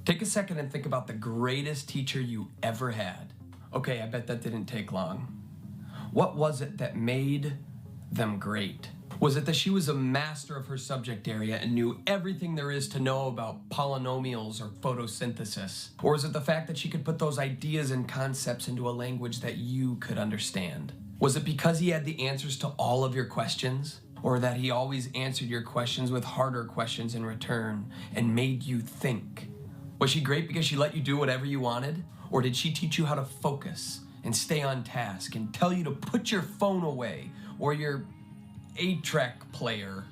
Take a second and think about the greatest teacher you ever had. Okay, I bet that didn't take long. What was it that made them great? Was it that she was a master of her subject area and knew everything there is to know about polynomials or photosynthesis? Or was it the fact that she could put those ideas and concepts into a language that you could understand? Was it because he had the answers to all of your questions? Or that he always answered your questions with harder questions in return and made you think? Was she great because she let you do whatever you wanted? Or did she teach you how to focus and stay on task and tell you to put your phone away or your 8-track player?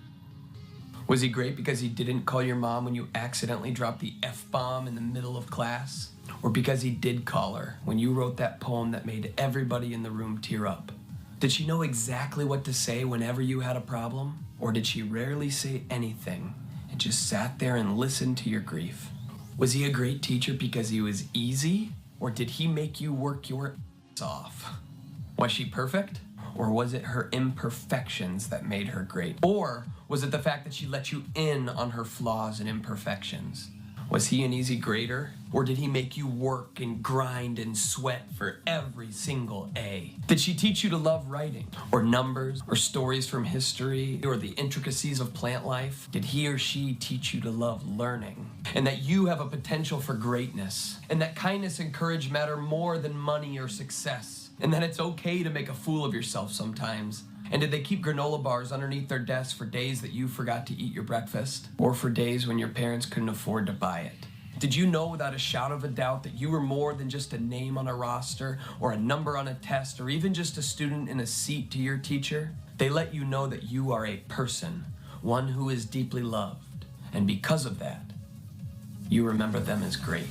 Was he great because he didn't call your mom when you accidentally dropped the F-bomb in the middle of class? Or because he did call her when you wrote that poem that made everybody in the room tear up? Did she know exactly what to say whenever you had a problem? Or did she rarely say anything and just sat there and listened to your grief? Was he a great teacher because he was easy? Or did he make you work your ass off? Was she perfect? Or was it her imperfections that made her great? Or was it the fact that she let you in on her flaws and imperfections? Was he an easy grader? Or did he make you work and grind and sweat for every single A? Did she teach you to love writing, or numbers, or stories from history, or the intricacies of plant life? Did he or she teach you to love learning, and that you have a potential for greatness, and that kindness and courage matter more than money or success, and that it's okay to make a fool of yourself sometimes? And did they keep granola bars underneath their desks for days that you forgot to eat your breakfast? Or for days when your parents couldn't afford to buy it? Did you know without a shadow of a doubt that you were more than just a name on a roster, or a number on a test, or even just a student in a seat to your teacher? They let you know that you are a person, one who is deeply loved. And because of that, you remember them as great.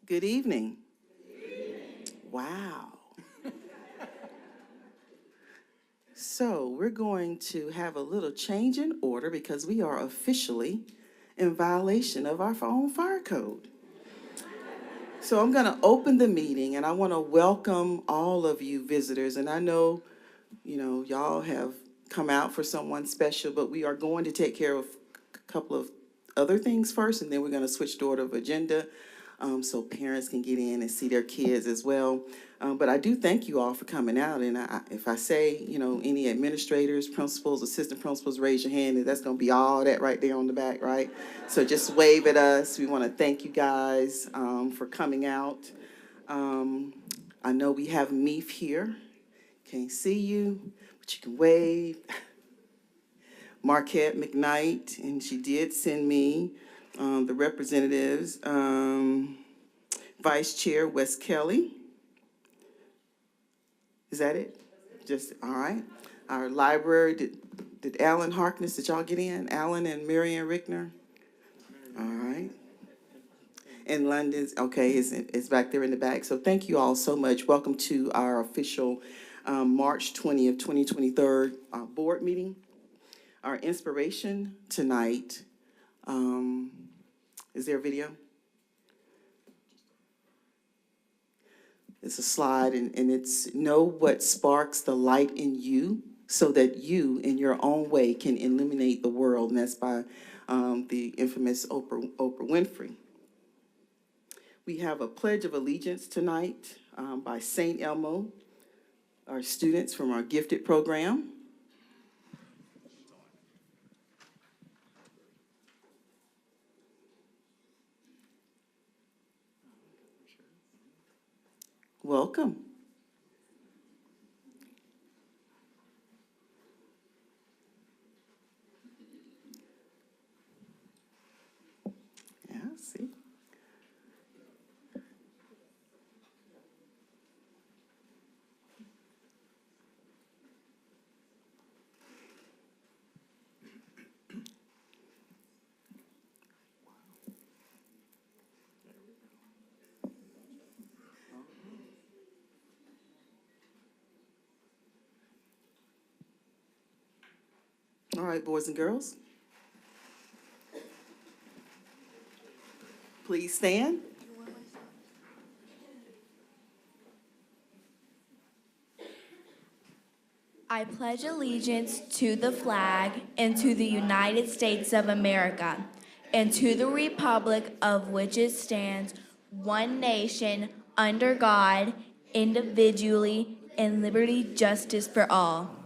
Good evening. Wow. So we're going to have a little change in order because we are officially in violation of our own fire code. So I'm going to open the meeting, and I want to welcome all of you visitors. And I know, y'all have come out for someone special, but we are going to take care of a couple of other things first, and then we're going to switch the order of agenda. So parents can get in and see their kids as well. But I do thank you all for coming out. And if I say, any administrators, principals, assistant principals, raise your hand, and that's going to be all that right there on the back, right? So just wave at us. We want to thank you guys for coming out. I know we have Meef here. Can't see you, but you can wave. Marquette McKnight, and she did send me the representatives. Vice Chair Wes Kelly. Is that it? Just, all right. Our library, did Alan Harkness, did y'all get in? Alan and Marianne Rickner? All right. And London's, okay, it's back there in the back. So thank you all so much. Welcome to our official March 20th, 2023 board meeting. Our inspiration tonight, is there a video? It's a slide, and it's know what sparks the light in you so that you, in your own way, can illuminate the world. And that's by the infamous Oprah Winfrey. We have a Pledge of Allegiance tonight by St. Elmo, our students from our gifted program. Welcome. Yeah, see. All right, boys and girls. Please stand. I pledge allegiance to the flag and to the United States of America and to the republic of which it stands, one nation, under God, individually, and liberty, justice for all.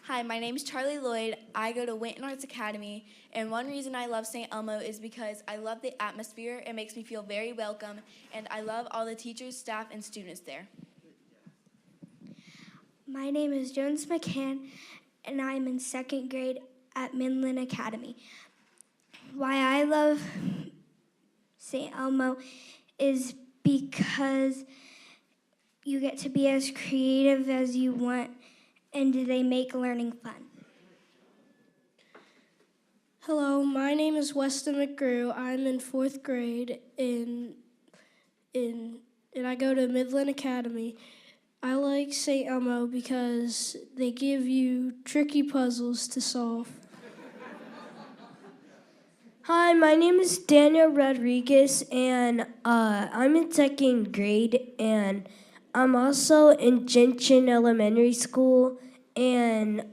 Hi, my name is Charlie Lloyd. I go to Winton Arts Academy, and one reason I love St. Elmo is because I love the atmosphere. It makes me feel very welcome, and I love all the teachers, staff, and students there. My name is Jones McCann, and I'm in second grade at Midland Academy. Why I love St. Elmo is because you get to be as creative as you want, and they make learning fun. Hello, my name is Weston McGrew. I'm in fourth grade and I go to Midland Academy. I like St. Elmo because they give you tricky puzzles to solve. Hi, my name is Daniel Rodriguez, and I'm in second grade, and I'm also in Gentian Elementary School, and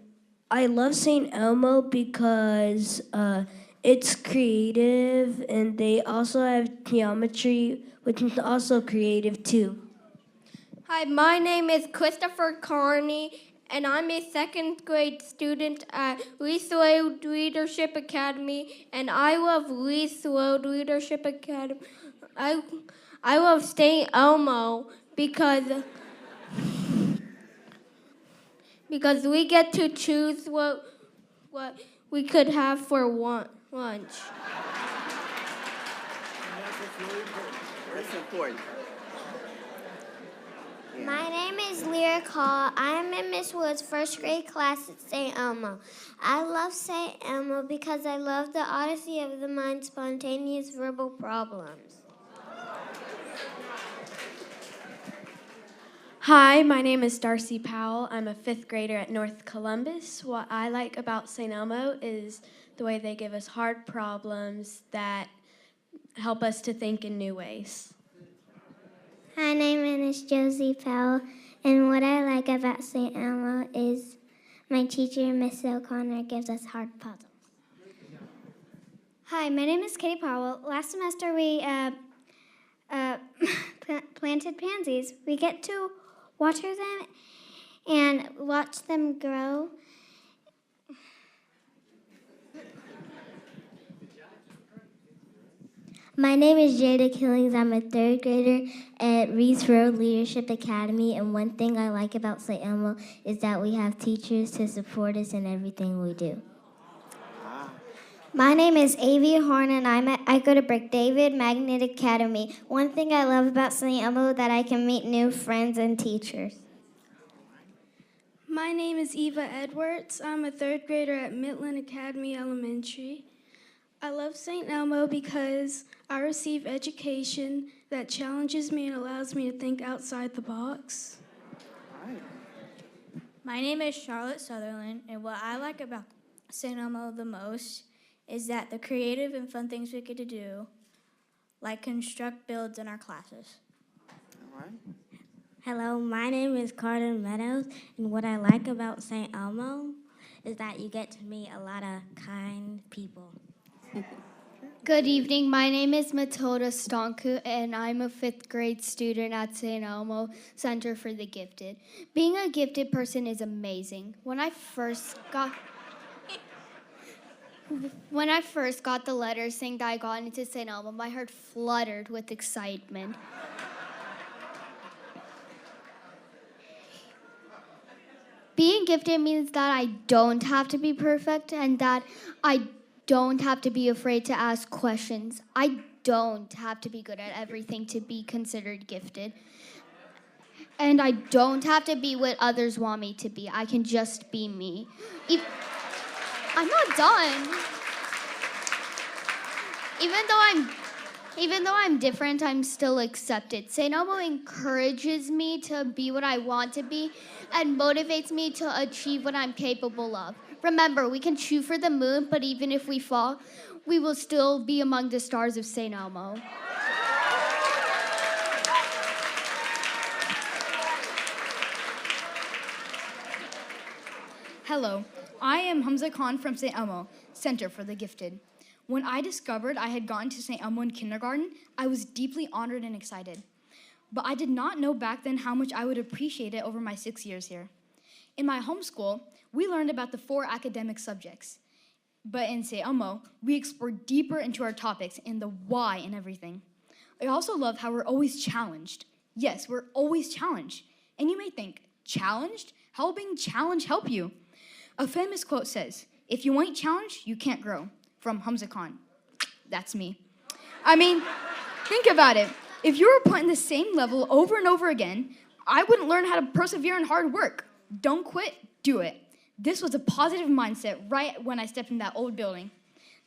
I love St. Elmo because it's creative, and they also have geometry, which is also creative too. Hi, my name is Christopher Carney, and I'm a second grade student at Reese Road Leadership Academy, and I love Reese Road Leadership Academy. I love St. Elmo because we get to choose what we could have for lunch. That's important. My name is Lyra Call. I'm in Miss Wood's first grade class at St. Elmo. I love St. Elmo because I love the odyssey of the mind, spontaneous verbal problems. Hi, my name is Darcy Powell. I'm a fifth grader at North Columbus. What I like about St. Elmo is the way they give us hard problems that help us to think in new ways. Hi, my name is Josie Powell, and what I like about St. Elmo is my teacher, Miss O'Connor, gives us hard puzzles. Hi, my name is Katie Powell. Last semester we planted pansies. We get to water them and watch them grow. My name is Jada Killings. I'm a third grader at Reese Road Leadership Academy, and one thing I like about St. Elmo is that we have teachers to support us in everything we do. My name is Avia Horn, and I go to Brick David Magnet Academy. One thing I love about St. Elmo is that I can meet new friends and teachers. My name is Eva Edwards. I'm a third grader at Midland Academy Elementary. I love St. Elmo because I receive education that challenges me and allows me to think outside the box. My name is Charlotte Sutherland, and what I like about St. Elmo the most is that the creative and fun things we get to do, like construct builds in our classes. All right. Hello, my name is Carter Meadows, and what I like about St. Elmo is that you get to meet a lot of kind people. Good evening. My name is Matilda Stonku, and I'm a 5th grade student at St. Elmo Center for the Gifted. Being a gifted person is amazing. When I first got the letter saying that I got into St. Elmo, my heart fluttered with excitement. Being gifted means that I don't have to be perfect and that I don't have to be afraid to ask questions. I don't have to be good at everything to be considered gifted. And I don't have to be what others want me to be. I can just be me. I'm not done. Even though I'm different, I'm still accepted. St. Elmo encourages me to be what I want to be and motivates me to achieve what I'm capable of. Remember, we can shoot for the moon, but even if we fall, we will still be among the stars of St. Elmo. Hello, I am Hamza Khan from St. Elmo Center for the Gifted. When I discovered I had gotten to St. Elmo in kindergarten, I was deeply honored and excited. But I did not know back then how much I would appreciate it over my 6 years here. In my homeschool, we learned about the 4 academic subjects. But in St. Elmo, we explored deeper into our topics and the why and everything. I also love how we're always challenged. Yes, we're always challenged. And you may think, challenged? How will being challenged help you? A famous quote says, if you ain't challenged, you can't grow. From Hamza Khan. That's me. I mean, think about it. If you were put in the same level over and over again, I wouldn't learn how to persevere in hard work. Don't quit, do it. This was a positive mindset right when I stepped in that old building.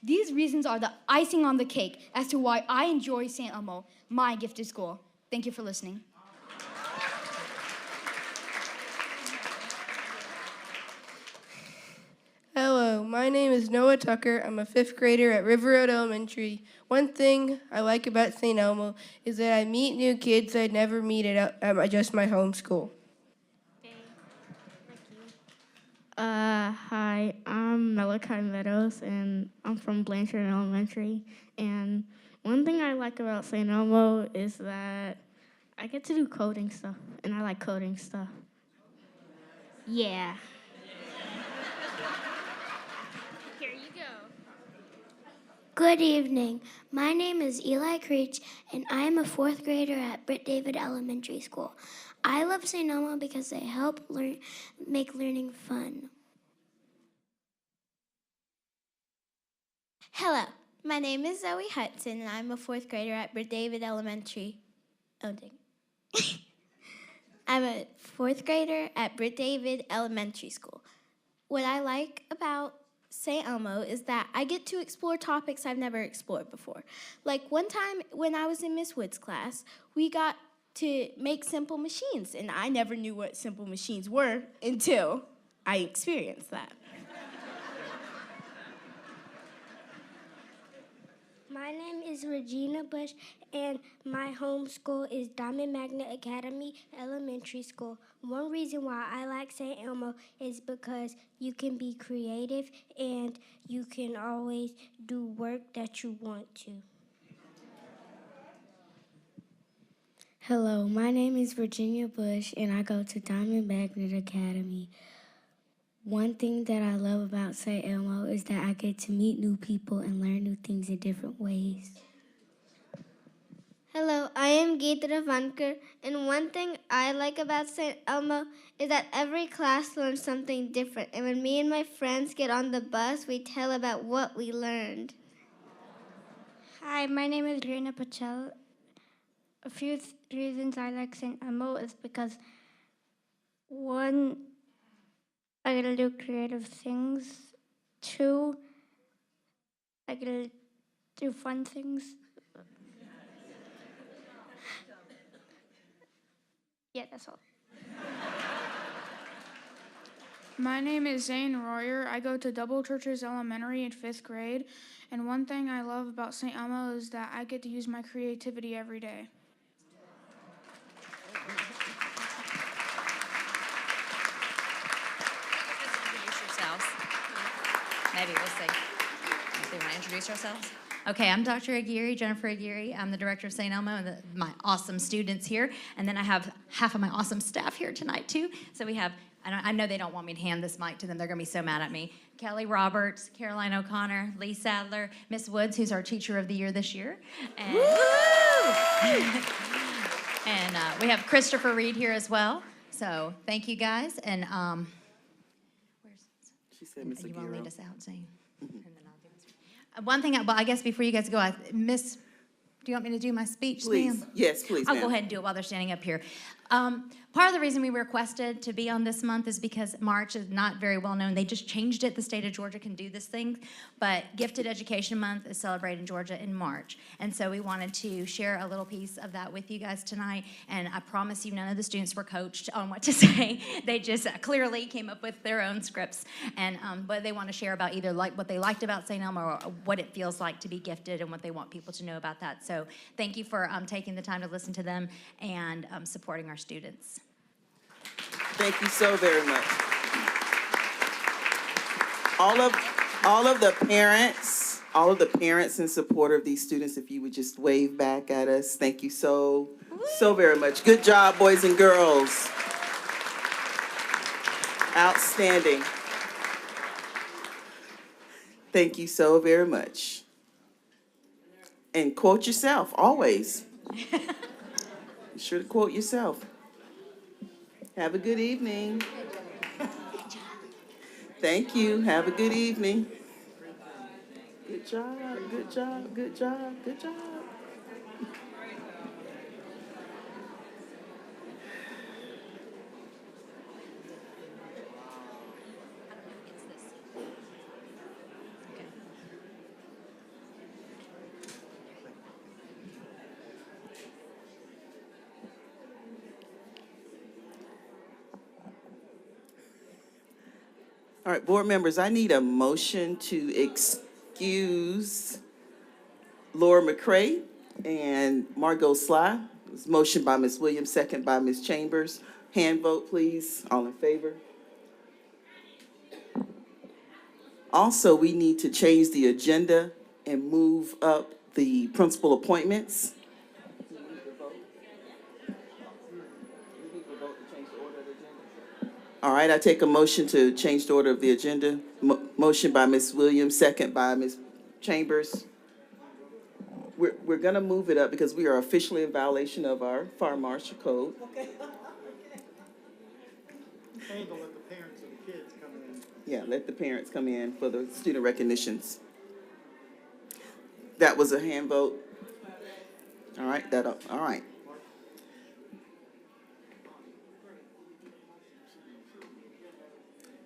These reasons are the icing on the cake as to why I enjoy St. Elmo, my gifted school. Thank you for listening. Hello, my name is Noah Tucker. I'm a 5th grader at River Road Elementary. One thing I like about St. Elmo is that I meet new kids I'd never meet at just my home school. Hi, I'm Malachi Meadows, and I'm from Blanchard Elementary. And one thing I like about St. Elmo is that I get to do coding stuff, and I like coding stuff. Yeah. Here you go. Good evening. My name is Eli Creech, and I am a 4th grader at Britt David Elementary School. I love St. Elmo because they help make learning fun. Hello, my name is Zoe Hudson, and I'm a 4th grader at Britt David Elementary. Oh, dang. I'm a 4th grader at Britt David Elementary School. What I like about St. Elmo is that I get to explore topics I've never explored before. Like one time when I was in Miss Wood's class, we got to make simple machines, and I never knew what simple machines were until I experienced that. My name is Regina Bush, and my home school is Diamond Magnet Academy Elementary School. One reason why I like St. Elmo is because you can be creative and you can always do work that you want to. Hello, my name is Virginia Bush, and I go to Diamond Magnet Academy. One thing that I love about St. Elmo is that I get to meet new people and learn new things in different ways. Hello, I am Geeta Vankar, and one thing I like about St. Elmo is that every class learns something different, and when me and my friends get on the bus, we tell about what we learned. Hi, my name is Reena Patel. A few reasons I like St. Elmo is because, one, I get to do creative things. Two, I get to do fun things. Yeah, that's all. My name is Zane Royer. I go to Double Churches Elementary in 5th grade. And one thing I love about St. Elmo is that I get to use my creativity every day. Introduce yourselves. Maybe we'll see. If they want to introduce ourselves. Okay, I'm Dr. Aguirre, Jennifer Aguirre. I'm the director of St. Elmo and my awesome students here. And then I have half of my awesome staff here tonight, too. So we have, I know they don't want me to hand this mic to them. They're going to be so mad at me. Kelly Roberts, Caroline O'Connor, Lee Sadler, Miss Woods, who's our Teacher of the Year this year. And, and we have Christopher Reed here as well. So thank you, guys. And She said, Miss you Aguirre. want to lead us out, Zane? And then I'll do one thing, well, I guess before you guys go, Miss, do you want me to do my speech, Please. ma'am? Yes, please, I'll ma'am. go ahead and do it while they're standing up here. Part of the reason we requested to be on this month is because March is not very well known. They just changed it. The state of Georgia can do this thing, but Gifted Education Month is celebrated in Georgia in March. And so we wanted to share a little piece of that with you guys tonight. And I promise you, none of the students were coached on what to say. They just clearly came up with their own scripts. And but they want to share about either like what they liked about St. Elmo or what it feels like to be gifted and what they want people to know about that. So thank you for taking the time to listen to them and supporting our students. Thank you so very much. All of the parents in support of these students, if you would just wave back at us. Thank you so very much. Good job, boys and girls. Outstanding. Thank you so very much. And quote yourself, always. Be sure to quote yourself. Have a good evening. Thank you. Have a good evening. Good job, good job, good job, good job. All right, board members, I need a motion to excuse Laura McCray and Margot Sly. It was motion by Ms. Williams, second by Ms. Chambers. Hand vote, please. All in favor? Also, we need to change the agenda and move up the principal appointments. All right, I take a motion to change the order of the agenda. Motion by Ms. Williams, second by Ms. Chambers. We're gonna move it up because we are officially in violation of our fire marshal code. Okay. And to let the parents of the kids come in. Yeah, let the parents come in for the student recognitions. That was a hand vote. All right, all right.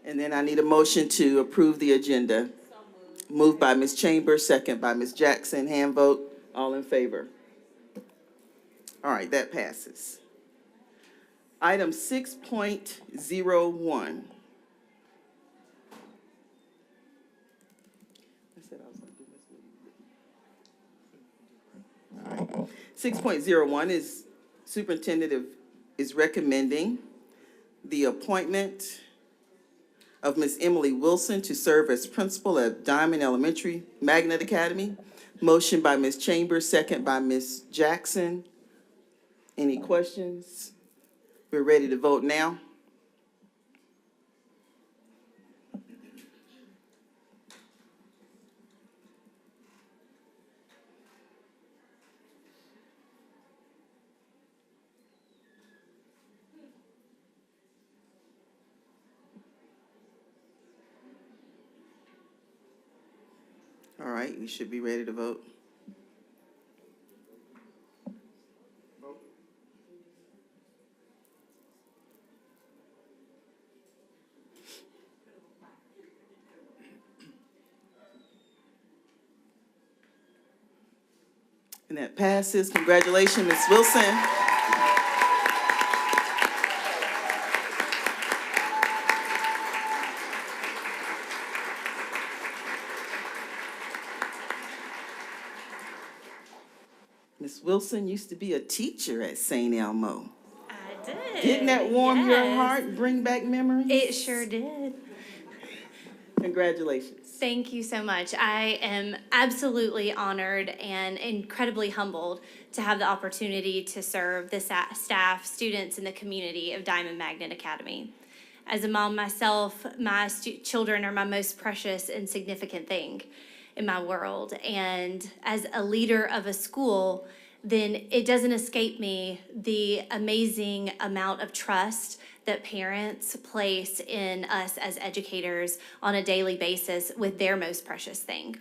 And then I need a motion to approve the agenda. Moved by Ms. Chambers, second by Ms. Jackson. Hand vote. All in favor? All right, that passes. Item 6.01. I said I was going to do this. All right. 6.01 is superintendent is recommending the appointment of Ms. Emily Wilson to serve as principal at Diamond Elementary Magnet Academy. Motion by Ms. Chambers, second by Ms. Jackson. Any questions? We're ready to vote now. All right, we should be ready to vote. And that passes. Congratulations, Ms. Wilson. Ms. Wilson used to be a teacher at St. Elmo. I did. Didn't that warm your Yes. heart and bring back memories? It sure did. Congratulations. Thank you so much. I am absolutely honored and incredibly humbled to have the opportunity to serve the staff, students, and the community of Diamond Magnet Academy. As a mom myself, my children are my most precious and significant thing in my world. And as a leader of a school, then it doesn't escape me the amazing amount of trust that parents place in us as educators on a daily basis with their most precious thing.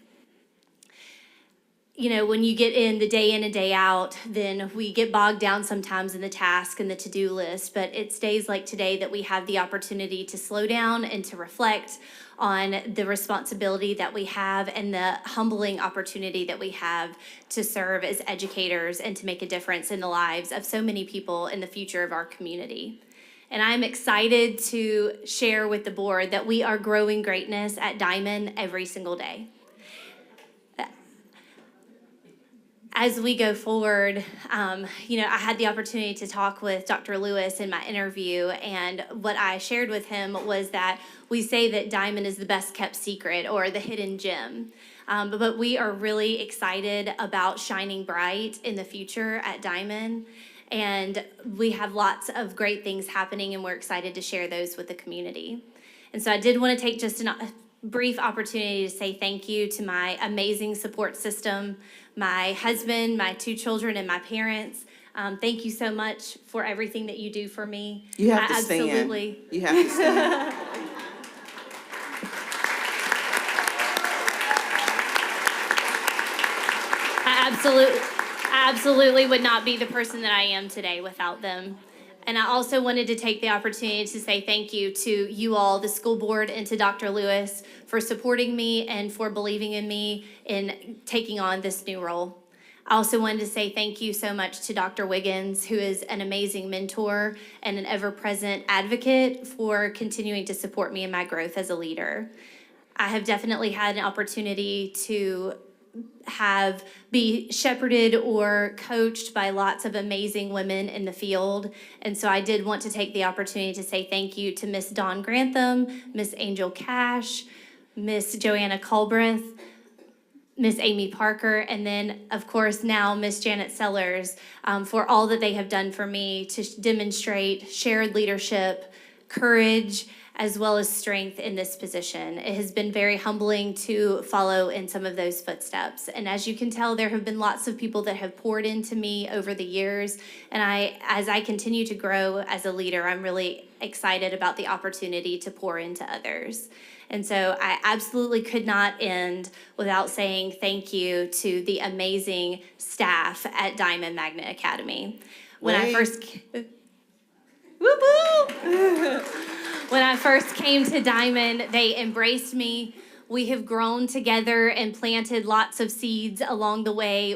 You know, when you get in and day out, then we get bogged down sometimes in the task and the to-do list, but it's days like today that we have the opportunity to slow down and to reflect on the responsibility that we have and the humbling opportunity that we have to serve as educators and to make a difference in the lives of so many people in the future of our community. And I'm excited to share with the board that we are growing greatness at Diamond every single day. As we go forward, I had the opportunity to talk with Dr. Lewis in my interview, and what I shared with him was that we say that Diamond is the best kept secret or the hidden gem. But we are really excited about shining bright in the future at Diamond. And we have lots of great things happening, and we're excited to share those with the community. And so I did want to take just a brief opportunity to say thank you to my amazing support system, my husband, my 2 children, and my parents. Thank you so much for everything that you do for me. You have to stand. Absolutely. You have to stand. I absolutely would not be the person that I am today without them. And I also wanted to take the opportunity to say thank you to you all, the school board, and to Dr. Lewis for supporting me and for believing in me in taking on this new role. I also wanted to say thank you so much to Dr. Wiggins, who is an amazing mentor and an ever-present advocate for continuing to support me in my growth as a leader. I have definitely had an opportunity to be shepherded or coached by lots of amazing women in the field. And so I did want to take the opportunity to say thank you to Miss Dawn Grantham, Miss Angel Cash, Miss Joanna Culbreth, Miss Amy Parker, and then, of course, now Miss Janet Sellers for all that they have done for me to demonstrate shared leadership, courage, as well as strength in this position. It has been very humbling to follow in some of those footsteps. And as you can tell, there have been lots of people that have poured into me over the years. And as I continue to grow as a leader, I'm really excited about the opportunity to pour into others. And so I absolutely could not end without saying thank you to the amazing staff at Diamond Magnet Academy. When I first came to Diamond, they embraced me. We have grown together and planted lots of seeds along the way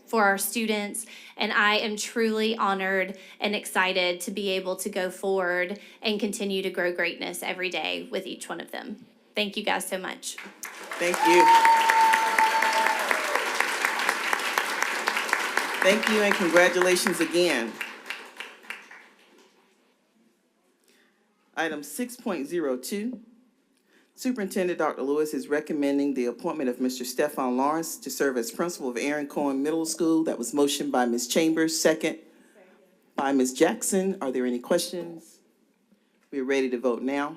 for our students, and I am truly honored and excited to be able to go forward and continue to grow greatness every day with each one of them. Thank you guys so much. Thank you. Thank you, and congratulations again. Item 6.02, Superintendent Dr. Lewis is recommending the appointment of Mr. Stefan Lawrence to serve as principal of Aaron Cohen Middle School. That was motioned by Ms. Chambers, second by Ms. Jackson. Are there any questions? We are ready to vote now.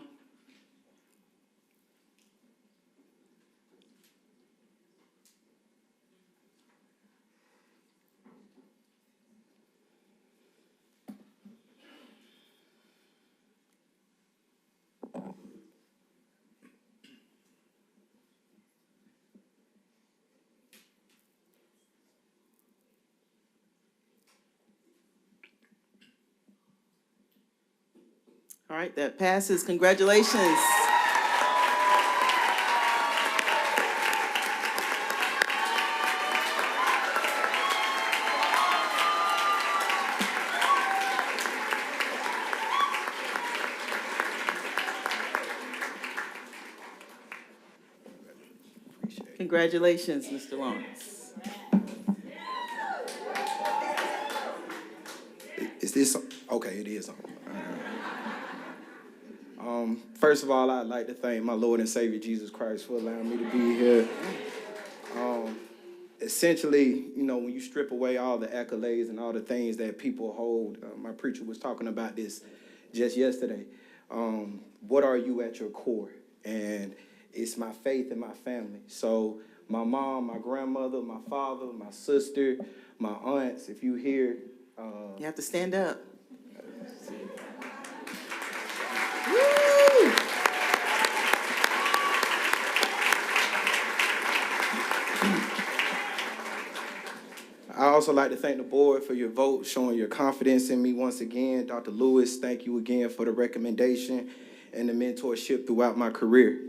All right, that passes. Congratulations. Congratulations, Mr. Lawrence. Is this okay? It is on. First of all, I'd like to thank my Lord and Savior Jesus Christ for allowing me to be here. Essentially, you know, when you strip away all the accolades and all the things that people hold, my preacher was talking about this just yesterday. What are you at your core? And it's my faith and my family. So my mom, my grandmother, my father, my sister, my aunts, if you hear. You have to stand up. I also like to thank the board for your vote, showing your confidence in me once again. Dr. Lewis, thank you again for the recommendation and the mentorship throughout my career.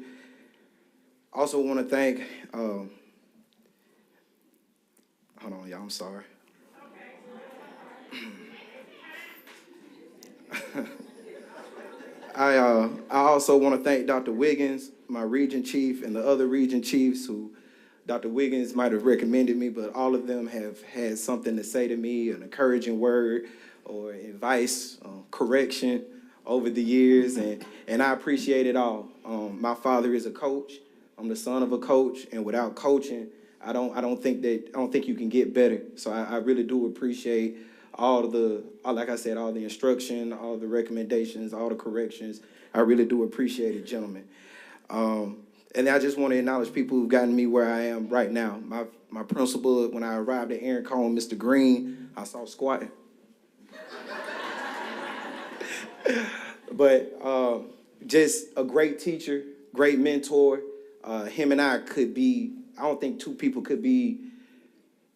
I also want to thank, hold on, y'all, I'm sorry. I also want to thank Dr. Wiggins, my region chief, and the other region chiefs who Dr. Wiggins might have recommended me, but all of them have had something to say to me, an encouraging word or advice, correction over the years, and I appreciate it all. My father is a coach. I'm the son of a coach, and without coaching, I don't think you can get better. So I really do appreciate all the instruction, all the recommendations, all the corrections. I really do appreciate it, gentlemen. And I just want to acknowledge people who've gotten me where I am right now. My principal, when I arrived at Aaron Cone, Mr. Green, I saw squatting. But just a great teacher, great mentor. Him and I don't think two people could be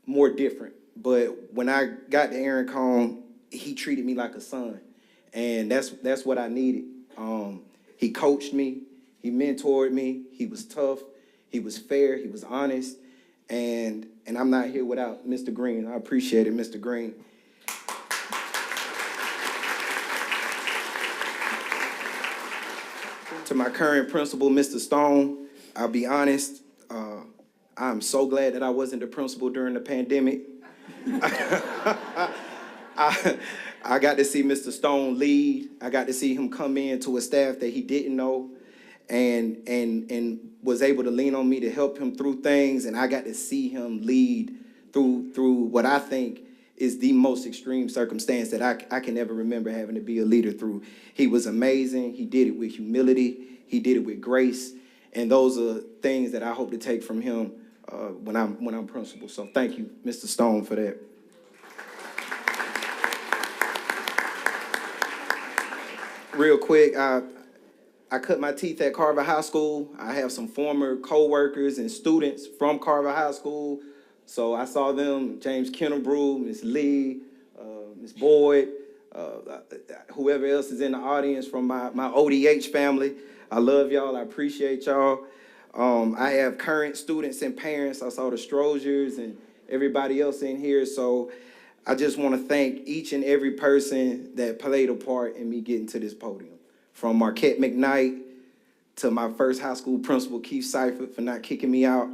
more different. But when I got to Aaron Cone, he treated me like a son. And that's what I needed. He coached me. He mentored me. He was tough. He was fair. He was honest. And I'm not here without Mr. Green. I appreciate it, Mr. Green. To my current principal, Mr. Stone, I'll be honest, I'm so glad that I wasn't the principal during the pandemic. I got to see Mr. Stone lead. I got to see him come in to a staff that he didn't know and was able to lean on me to help him through things. And I got to see him lead through what I think is the most extreme circumstance that I can ever remember having to be a leader through. He was amazing. He did it with humility. He did it with grace. And those are things that I hope to take from him when I'm principal. So thank you, Mr. Stone, for that. Real quick, I cut my teeth at Carver High School. I have some former co-workers and students from Carver High School. So I saw them, James Kennebrew, Miss Lee, Miss Boyd, whoever else is in the audience from my ODH family. I love y'all. I appreciate y'all. I have current students and parents. I saw the Strozers and everybody else in here. So I just want to thank each and every person that played a part in me getting to this podium. From Marquette McKnight to my first high school principal, Keith Seifert, for not kicking me out.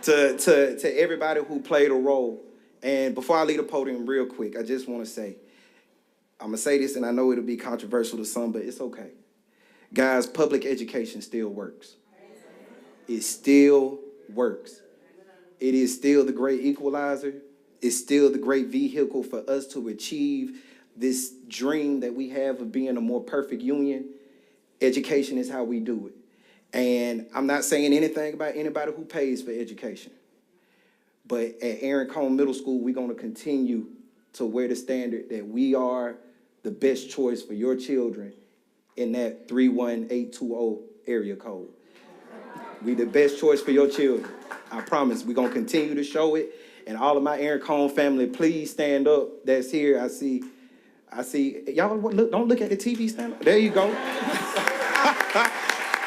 to everybody who played a role. And before I leave the podium real quick, I just want to say, I'm going to say this, and I know it'll be controversial to some, but it's okay. Guys, public education still works. It still works. It is still the great equalizer. It's still the great vehicle for us to achieve this dream that we have of being a more perfect union. Education is how we do it. And I'm not saying anything about anybody who pays for education. But at Aaron Cone Middle School, we're going to continue to wear the standard that we are the best choice for your children in that 31820 area code. We the best choice for your children. I promise. We're going to continue to show it. And all of my Aaron Cone family, please stand up. That's here. I see I see, y'all look, don't look at the TV stand. There you go.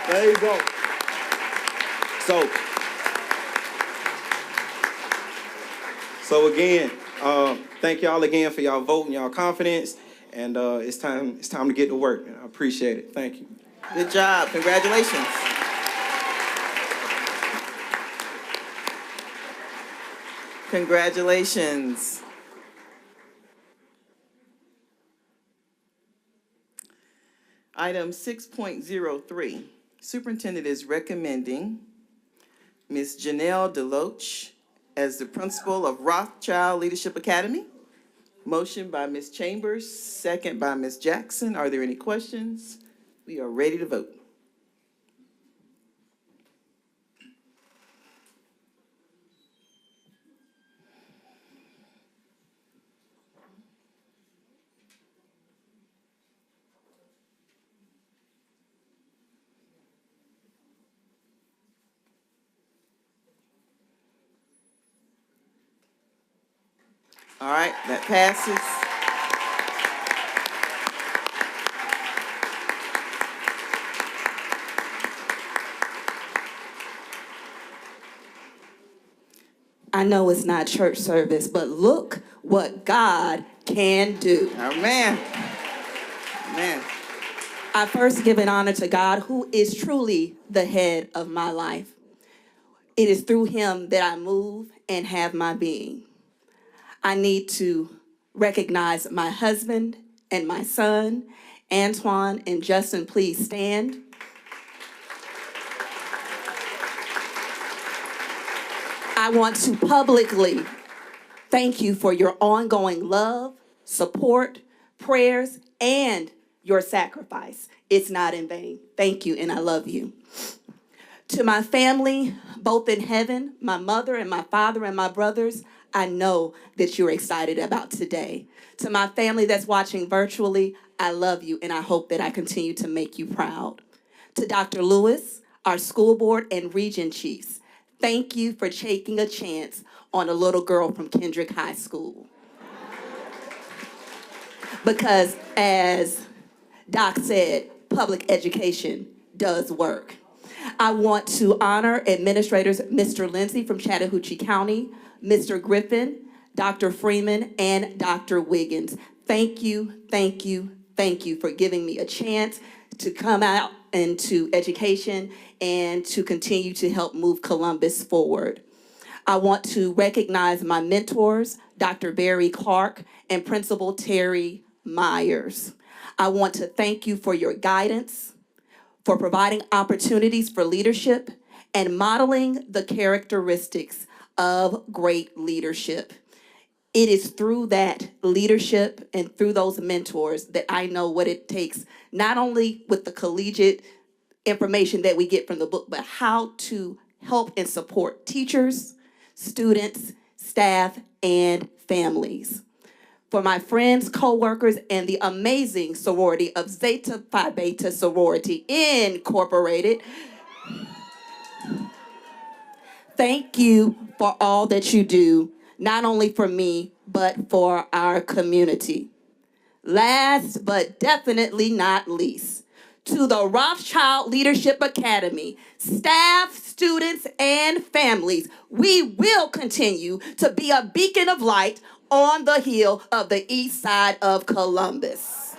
There you go. So again, thank y'all again for y'all vote and y'all confidence. And it's time to get to work. I appreciate it. Thank you. Good job. Congratulations. Congratulations. Item 6.03, Superintendent is recommending Ms. Janelle Deloach as the principal of Rothschild Leadership Academy. Motion by Ms. Chambers, second by Ms. Jackson. Are there any questions? We are ready to vote. All right, that passes. I know it's not church service, but look what God can do. Amen. Amen. I first give an honor to God, who is truly the head of my life. It is through him that I move and have my being. I need to recognize my husband and my son, Antoine and Justin. Please stand. I want to publicly thank you for your ongoing love, support, prayers, and your sacrifice. It's not in vain. Thank you, and I love you. To my family, both in heaven, my mother and my father and my brothers, I know that you're excited about today. To my family that's watching virtually, I love you, and I hope that I continue to make you proud. To Dr. Lewis, our school board and region chiefs, thank you for taking a chance on a little girl from Kendrick High School. Because as Doc said, public education does work. I want to honor administrators Mr. Lindsay from Chattahoochee County, Mr. Griffin, Dr. Freeman, and Dr. Wiggins. Thank you, thank you, thank you for giving me a chance to come out into education and to continue to help move Columbus forward. I want to recognize my mentors, Dr. Barry Clark and Principal Terry Myers. I want to thank you for your guidance, for providing opportunities for leadership, and modeling the characteristics of great leadership. It is through that leadership and through those mentors that I know what it takes, not only with the collegiate information that we get from the book, but how to help and support teachers, students, staff, and families. For my friends, co-workers, and the amazing sorority of Zeta Phi Beta Sorority Incorporated, thank you for all that you do, not only for me, but for our community. Last but definitely not least, to the Rothschild Leadership Academy, staff, students, and families, we will continue to be a beacon of light on the hill of the east side of Columbus.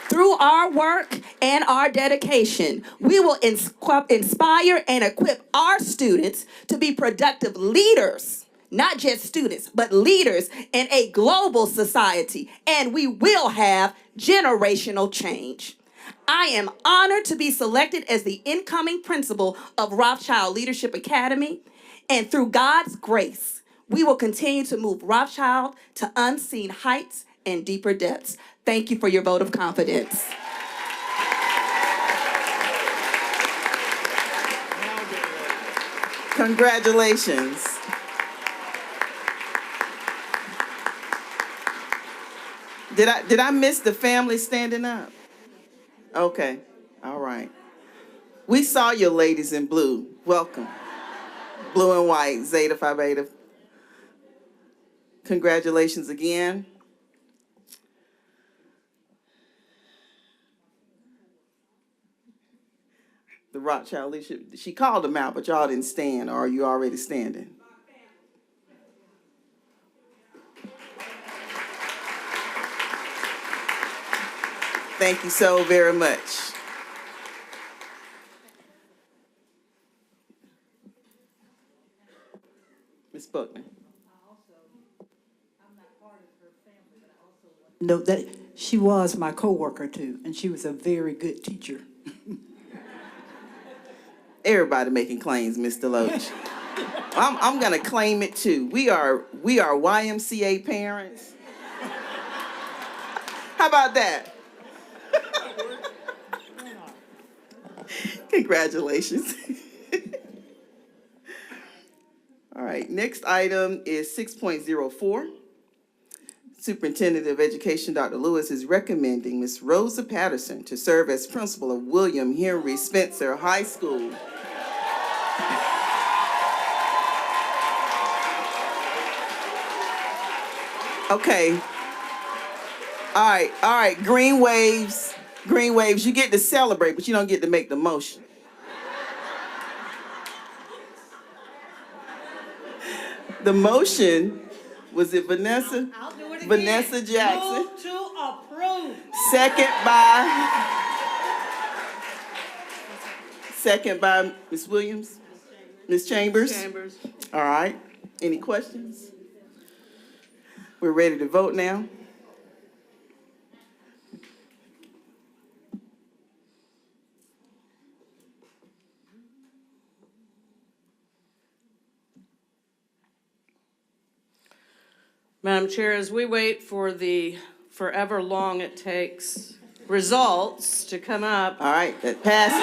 Through our work and our dedication, we will inspire and equip our students to be productive leaders, not just students, but leaders in a global society, and we will have generational change. I am honored to be selected as the incoming principal of Rothschild Leadership Academy, and through God's grace, we will continue to move Rothschild to unseen heights and deeper depths. Thank you for your vote of confidence. Congratulations. Did I miss the family standing up? Okay, all right. We saw you ladies in blue. Welcome. Blue and white, Zeta Phi Beta. Congratulations again. The Rothschild leadership, she called them out, but y'all didn't stand, or are you already standing? Thank you so very much. Ms. Buckner. No, that she was my coworker too, and she was a very good teacher. Everybody making claims, Mr. Loach. I'm gonna claim it too. We are YMCA parents. How about that? Congratulations. All right, next item is 6.04. Superintendent of Education, Dr. Lewis, is recommending Ms. Rosa Patterson to serve as principal of William Henry Spencer High School. Okay. All right, green waves, you get to celebrate, but you don't get to make the motion. The motion, was it Vanessa? I'll do it again. Vanessa Jackson. Move to approve. Second by Ms. Williams? Ms. Chambers? Chambers. All right, any questions? We're ready to vote now. Madam Chair, as we wait for the forever long it takes results to come up. All right, that passes.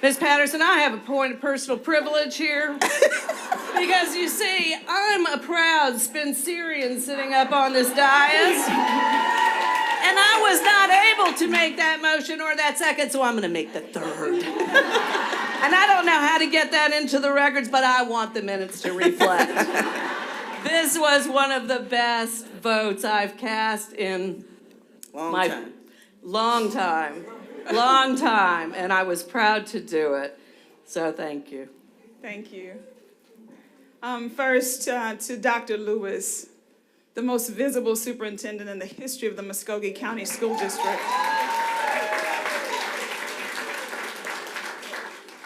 Ms. Patterson, I have a point of personal privilege here. Because you see, I'm a proud Spencerian sitting up on this dais. And I was not able to make that motion or that second, so I'm going to make the third. And I don't know how to get that into the records, but I want the minutes to reflect. This was one of the best votes I've cast in long time, and I was proud to do it. So thank you. Thank you. First, to Dr. Lewis, the most visible superintendent in the history of the Muscogee County School District.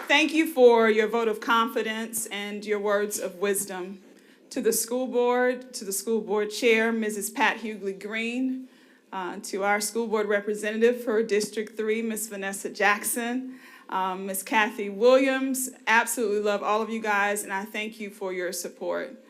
Thank you for your vote of confidence and your words of wisdom. To the school board chair, Mrs. Pat Hughley Green, to our school board representative for District 3, Ms. Vanessa Jackson, Ms. Kathy Williams, absolutely love all of you guys, and I thank you for your support.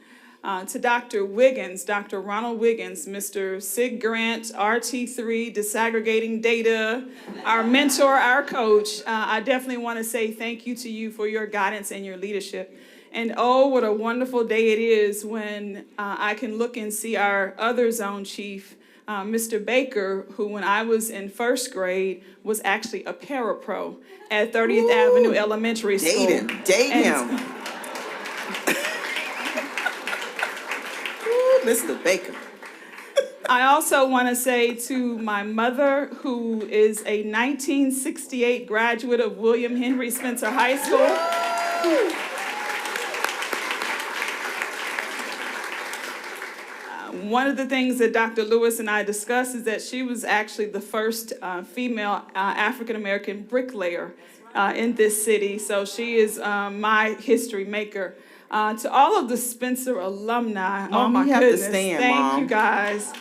To Dr. Wiggins, Dr. Ronald Wiggins, Mr. Sig Grant, RT3, disaggregating data, our mentor, our coach, I definitely want to say thank you to you for your guidance and your leadership. And oh, what a wonderful day it is when I can look and see our other zone chief, Mr. Baker, who when I was in first grade was actually a parapro at 30th Avenue Elementary School. Date him. Mr. Baker. I also want to say to my mother, who is a 1968 graduate of William Henry Spencer High School. One of the things that Dr. Lewis and I discussed is that she was actually the first female African-American bricklayer in this city. So she is my history maker. To all of the Spencer alumni, Mom, oh my you have goodness, to stand, thank Mom. you guys.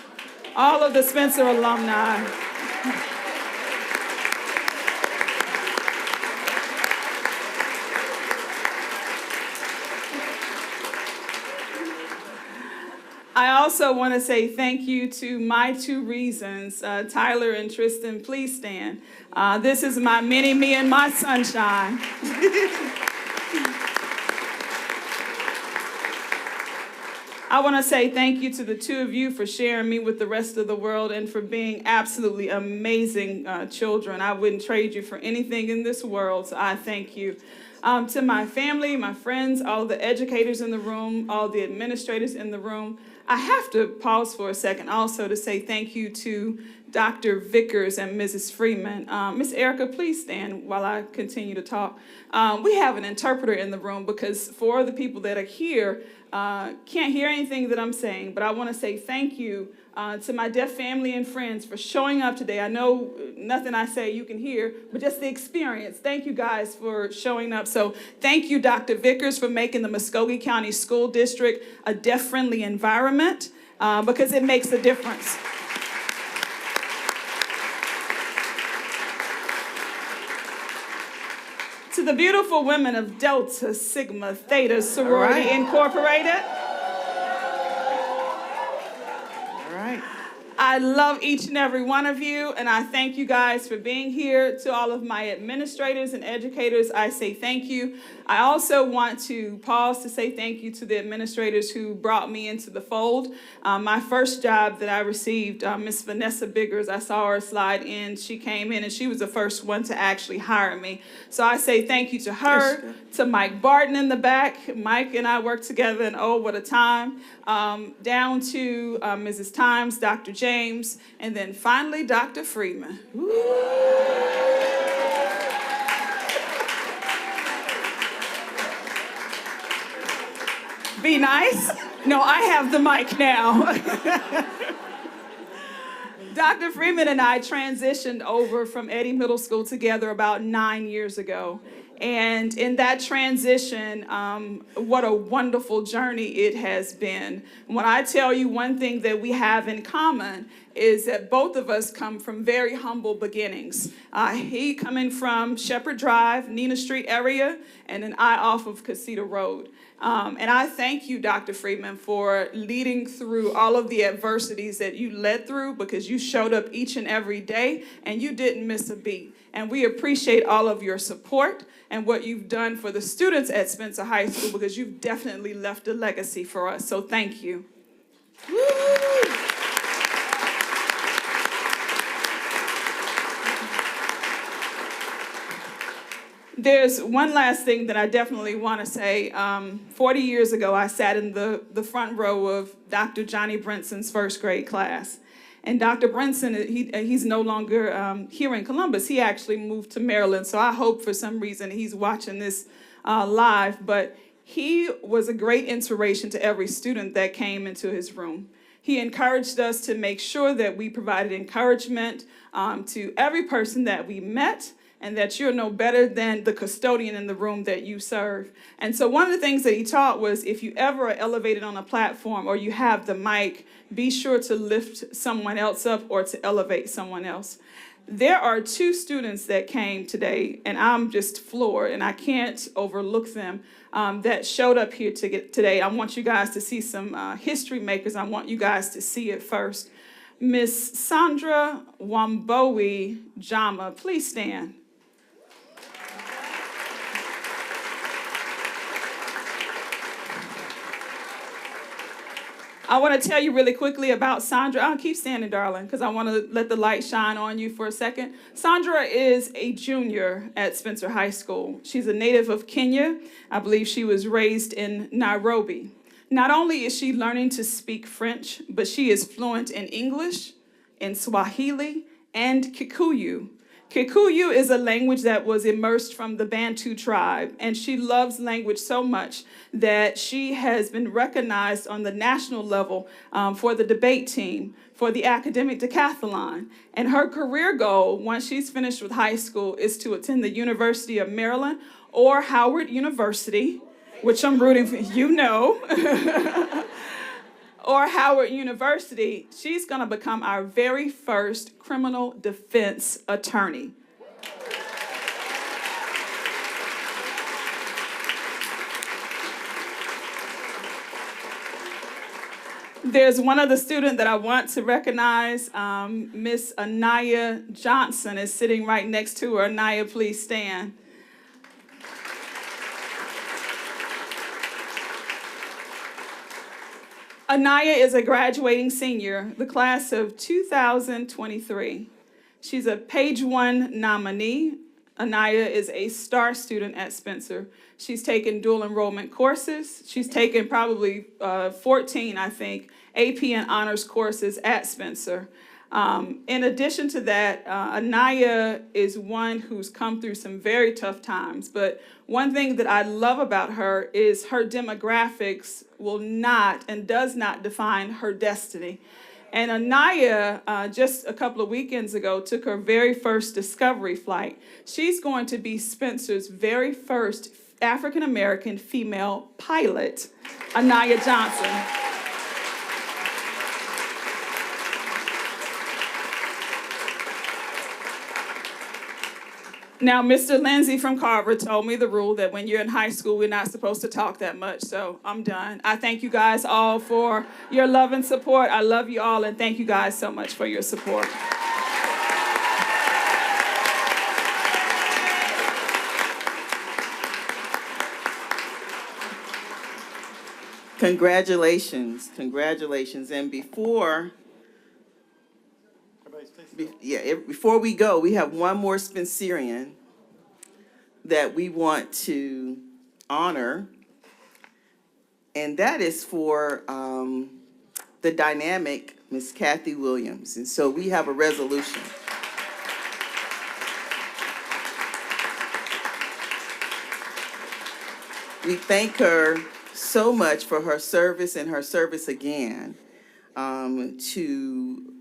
All of the Spencer alumni. I also want to say thank you to my two reasons, Tyler and Tristan. Please stand. This is my mini me and my sunshine. I want to say thank you to the two of you for sharing me with the rest of the world and for being absolutely amazing children. I wouldn't trade you for anything in this world, so I thank you. To my family, my friends, all the educators in the room, all the administrators in the room, I have to pause for a second also to say thank you to Dr. Vickers and Mrs. Freeman. Miss Erica, please stand while I continue to talk. We have an interpreter in the room because for the people that are here, can't hear anything that I'm saying, but I want to say thank you to my deaf family and friends for showing up today. I know nothing I say you can hear, but just the experience. Thank you guys for showing up. So thank you, Dr. Vickers, for making the Muscogee County School District a deaf-friendly environment because it makes a difference. To the beautiful women of Delta Sigma Theta Sorority Incorporated. I love each and every one of you, and I thank you guys for being here. To all of my administrators and educators, I say thank you. I also want to pause to say thank you to the administrators who brought me into the fold. My first job that I received, Miss Vanessa Biggers, I saw her slide in. She came in, and she was the first one to actually hire me. So I say thank you to her, to Mike Barton in the back. Mike and I worked together, and oh, what a time. Down to Mrs. Times, Dr. James, and then finally Dr. Freeman. Be nice. No, I have the mic now. Dr. Freeman and I transitioned over from Eddy Middle School together about 9 years ago. And in that transition, what a wonderful journey it has been. When I tell you one thing that we have in common is that both of us come from very humble beginnings. He coming from Shepherd Drive, Nina Street area, and then I off of Casita Road. And I thank you, Dr. Freeman, for leading through all of the adversities that you led through because you showed up each and every day and you didn't miss a beat. And we appreciate all of your support and what you've done for the students at Spencer High School because you've definitely left a legacy for us. So thank you. Woo! There's one last thing that I definitely want to say. 40 years ago, I sat in the front row of Dr. Johnny Brinson's first grade class. And Dr. Brinson, he's no longer here in Columbus. He actually moved to Maryland. So I hope for some reason he's watching this live. But he was a great inspiration to every student that came into his room. He encouraged us to make sure that we provided encouragement to every person that we met, and that you're no better than the custodian in the room that you serve. And so one of the things that he taught was if you ever are elevated on a platform or you have the mic, be sure to lift someone else up or to elevate someone else. There are two students that came today, and I'm just floored, and I can't overlook them, that showed up here today. I want you guys to see some history makers. I want you guys to see it first. Miss Sandra Wamboe Jama, please stand. I want to tell you really quickly about Sandra. I'll keep standing, darling, because I want to let the light shine on you for a second. Sandra is a junior at Spencer High School. She's a native of Kenya. I believe she was raised in Nairobi. Not only is she learning to speak French, but she is fluent in English, in Swahili, and Kikuyu. Kikuyu is a language that was immersed from the Bantu tribe, and she loves language so much that she has been recognized on the national level for the debate team, for the academic decathlon. And her career goal, once she's finished with high school, is to attend the University of Maryland or Howard University, which I'm rooting for, you know. Or Howard University, she's going to become our very first criminal defense attorney. There's one other student that I want to recognize. Miss Anaya Johnson is sitting right next to her. Anaya, please stand. Anaya is a graduating senior, the class of 2023. She's a Page One nominee. Anaya is a star student at Spencer. She's taken dual enrollment courses. She's taken probably 14, I think, AP and honors courses at Spencer. In addition to that, Anaya is one who's come through some very tough times, but one thing that I love about her is her demographics will not and does not define her destiny. And Anaya, just a couple of weekends ago, took her very first discovery flight. She's going to be Spencer's very first African-American female pilot, Anaya Johnson. Now, Mr. Lindsay from Carver told me the rule that when you're in high school, we're not supposed to talk that much, so I'm done. I thank you guys all for your love and support. I love you all, and thank you guys so much for your support. Congratulations, congratulations. And before we go, we have one more Spencerian that we want to honor, and that is for the dynamic Miss Kathy Williams. And so we have a resolution. We thank her so much for her service and her service again, to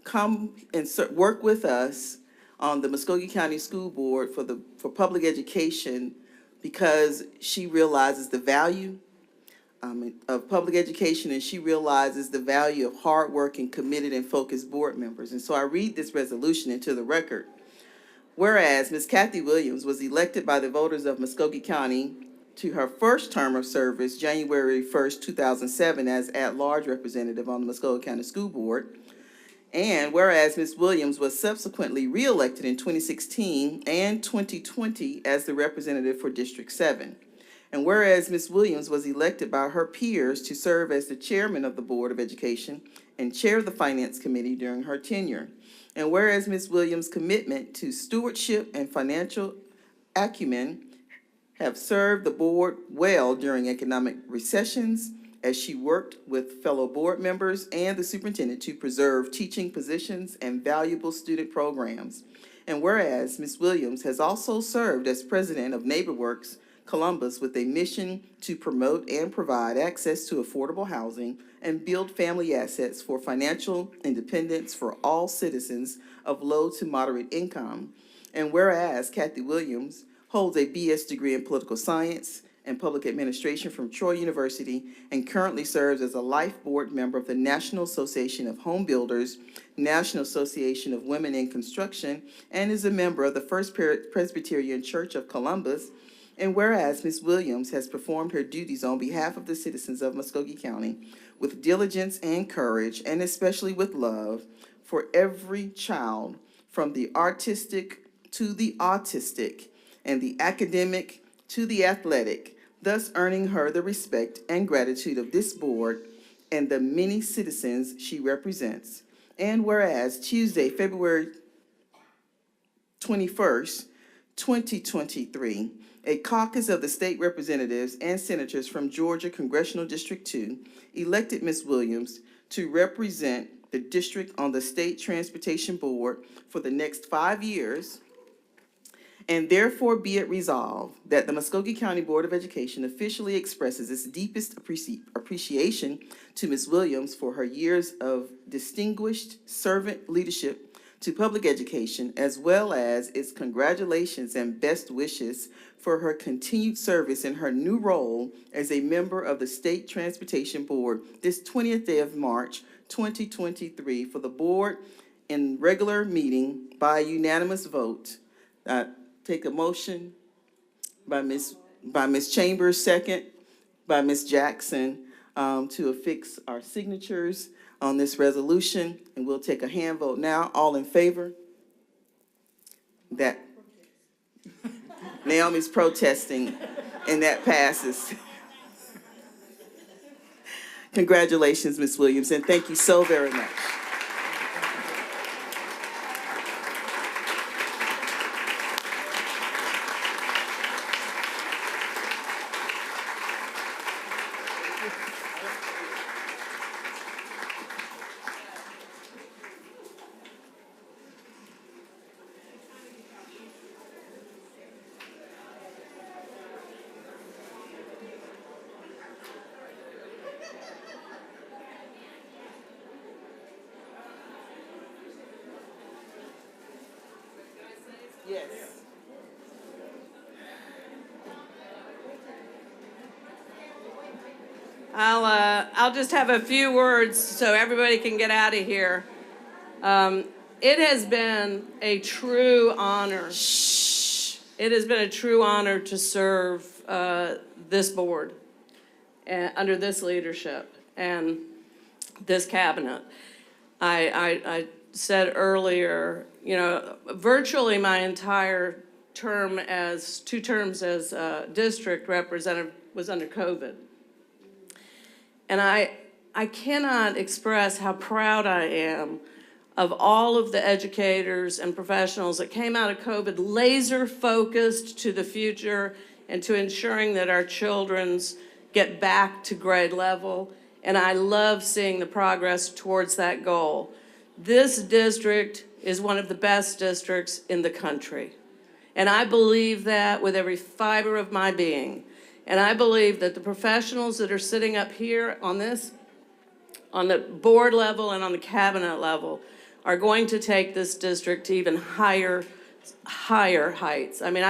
come and work with us on the Muscogee County School Board for public education, because she realizes the value of public education, and she realizes the value of hardworking, committed, and focused board members. And so I read this resolution into the record. Whereas Ms. Kathy Williams was elected by the voters of Muscogee County to her first term of service, January 1st, 2007, as at-large representative on the Muscogee County School Board. And whereas Ms. Williams was subsequently re-elected in 2016 and 2020 as the representative for District 7. And whereas Ms. Williams was elected by her peers to serve as the chairman of the Board of Education and chair of the Finance Committee during her tenure. And whereas Ms. Williams' commitment to stewardship and financial acumen have served the board well during economic recessions, as she worked with fellow board members and the superintendent to preserve teaching positions and valuable student programs. And whereas Ms. Williams has also served as president of NeighborWorks Columbus with a mission to promote and provide access to affordable housing and build family assets for financial independence for all citizens of low to moderate income. And whereas Kathy Williams holds a BS degree in political science and public administration from Troy University, and currently serves as a life board member of the National Association of Home Builders, National Association of Women in Construction, and is a member of the First Presbyterian Church of Columbus. And whereas Ms. Williams has performed her duties on behalf of the citizens of Muscogee County with diligence and courage, and especially with love for every child, from the artistic to the autistic, and the academic to the athletic, thus earning her the respect and gratitude of this board and the many citizens she represents. And whereas Tuesday, February 21st, 2023, a caucus of the state representatives and senators from Georgia Congressional District 2 elected Ms. Williams to represent the district on the State Transportation Board for the next 5 years. And therefore be it resolved that the Muscogee County Board of Education officially expresses its deepest appreciation to Ms. Williams for her years of distinguished servant leadership to public education, as well as its congratulations and best wishes for her continued service in her new role as a member of the State Transportation Board this 20th day of March, 2023, for the board in regular meeting by unanimous vote. Take a motion by Ms. Chambers, second by Ms. Jackson. to affix our signatures on this resolution, and we'll take a hand vote now. All in favor? That Naomi's protesting, and that passes. Congratulations, Ms. Williams, and thank you so very much. Yes. I'll just have a few words so everybody can get out of here. It has been a true honor. It has been a true honor to serve this board under this leadership and this cabinet. I said earlier, you know, virtually my entire term as 2 terms as district representative was under COVID. And I cannot express how proud I am of all of the educators and professionals that came out of COVID laser focused to the future and to ensuring that our children's get back to grade level. And I love seeing the progress towards that goal. This district is one of the best districts in the country. And I believe that with every fiber of my being. And I believe that the professionals that are sitting up here on the board level and on the cabinet level, are going to take this district to even higher heights. I mean,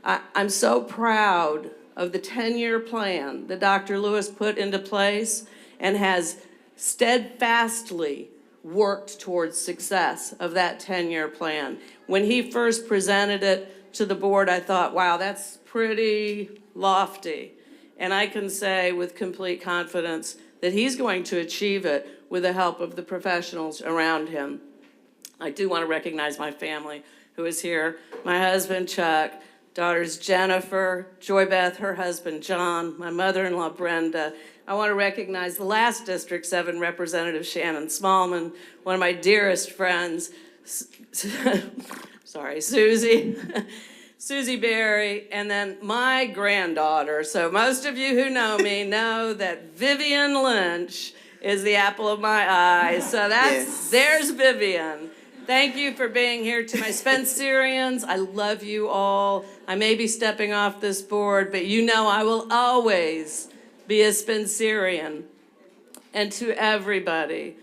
I'm so proud of the 10-year plan that Dr. Lewis put into place and has steadfastly worked towards success of that 10-year plan. When he first presented it to the board, I thought, wow, that's pretty lofty. And I can say with complete confidence that he's going to achieve it with the help of the professionals around him. I do want to recognize my family who is here. My husband, Chuck, daughters Jennifer, Joy Beth, her husband, John, my mother-in-law, Brenda. I want to recognize the last District 7 representative, Shannon Smallman, one of my dearest friends, sorry, Susie. Susie Berry, and then my granddaughter. So most of you who know me know that Vivian Lynch is the apple of my eye. So there's Vivian. Thank you for being here. To my Spencerians, I love you all. I may be stepping off this board, but you know I will always be a Spencerian. And to everybody,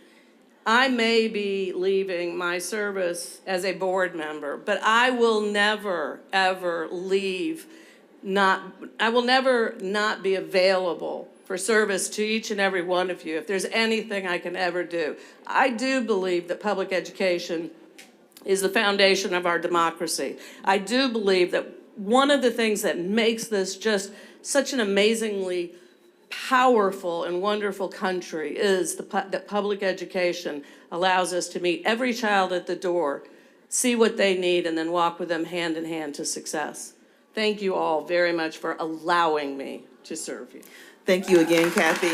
I may be leaving my service as a board member, but I will never, ever leave. I will never not be available for service to each and every one of you if there's anything I can ever do. I do believe that public education is the foundation of our democracy. I do believe that one of the things that makes this just such an amazingly powerful and wonderful country is that public education allows us to meet every child at the door, see what they need, and then walk with them hand in hand to success. Thank you all very much for allowing me to serve you. Thank you again, Kathy.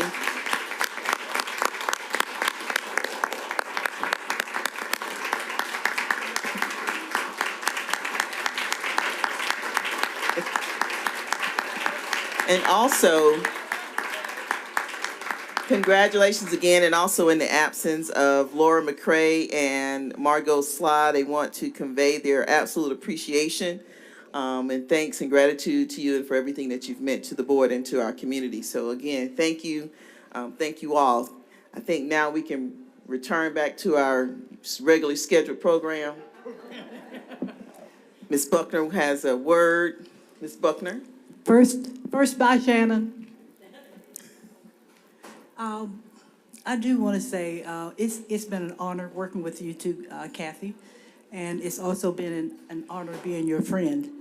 And also, congratulations again, and also in the absence of Laura McCrae and Margot Sly, they want to convey their absolute appreciation and thanks and gratitude to you and for everything that you've meant to the board and to our community. So again, thank you all. I think now we can return back to our regularly scheduled program. Ms. Buckner has a word. Ms. Buckner. First, bye, Shannon. I do want to say it's been an honor working with you too, Kathy, and it's also been an honor being your friend.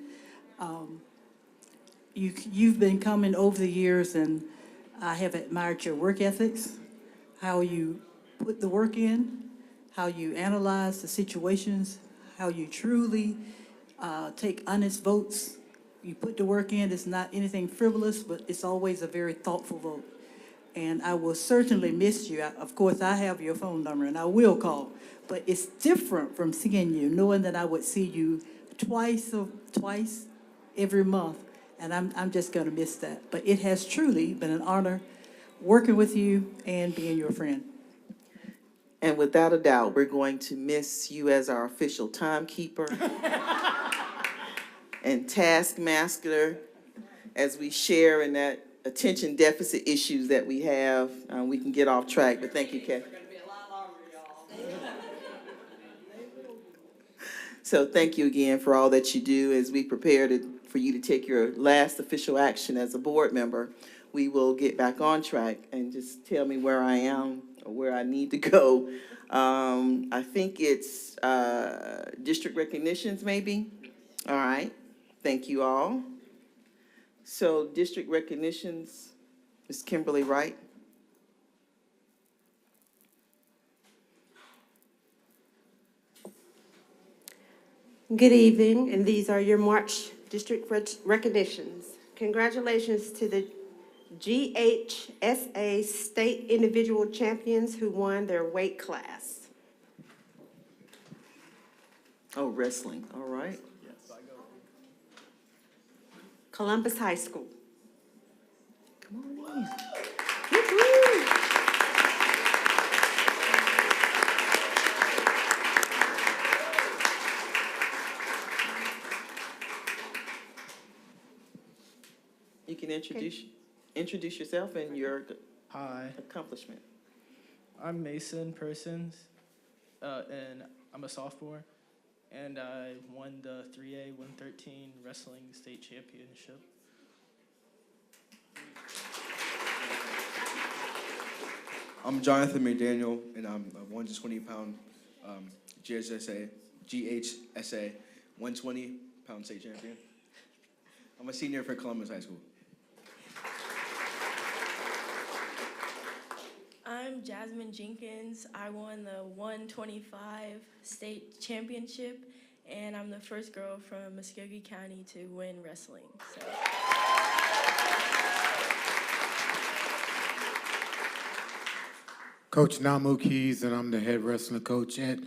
You've been coming over the years, and I have admired your work ethics, how you put the work in, how you analyze the situations, how you truly take honest votes. You put the work in, it's not anything frivolous, but it's always a very thoughtful vote. And I will certainly miss you. Of course, I have your phone number and I will call, but it's different from seeing you, knowing that I would see you twice every month. And I'm just gonna miss that. But it has truly been an honor working with you and being your friend. And without a doubt, we're going to miss you as our official timekeeper and taskmaster as we share in that attention deficit issues that we have. We can get off track, but thank you, Kathy. So thank you again for all that you do as we prepare for you to take your last official action as a board member. We will get back on track and just tell me where I am or where I need to go. I think it's district recognitions maybe. All right, thank you all. So district recognitions, Ms. Kimberly Wright. Good evening, and these are your March district recognitions. Congratulations to the GHSA state individual champions who won their weight class. Oh, wrestling, all right. Columbus High School. Come on in. You can introduce yourself and your accomplishment. I'm Mason Persons, and I'm a sophomore, and I won the 3A 113 wrestling state championship. I'm Jonathan McDaniel, and I'm a 120-pound GHSA 120-pound state champion. I'm a senior for Columbus High School. I'm Jasmine Jenkins. I won the 125 state championship, and I'm the first girl from Muscogee County to win wrestling. So. Coach Namu Keys, and I'm the head wrestling coach at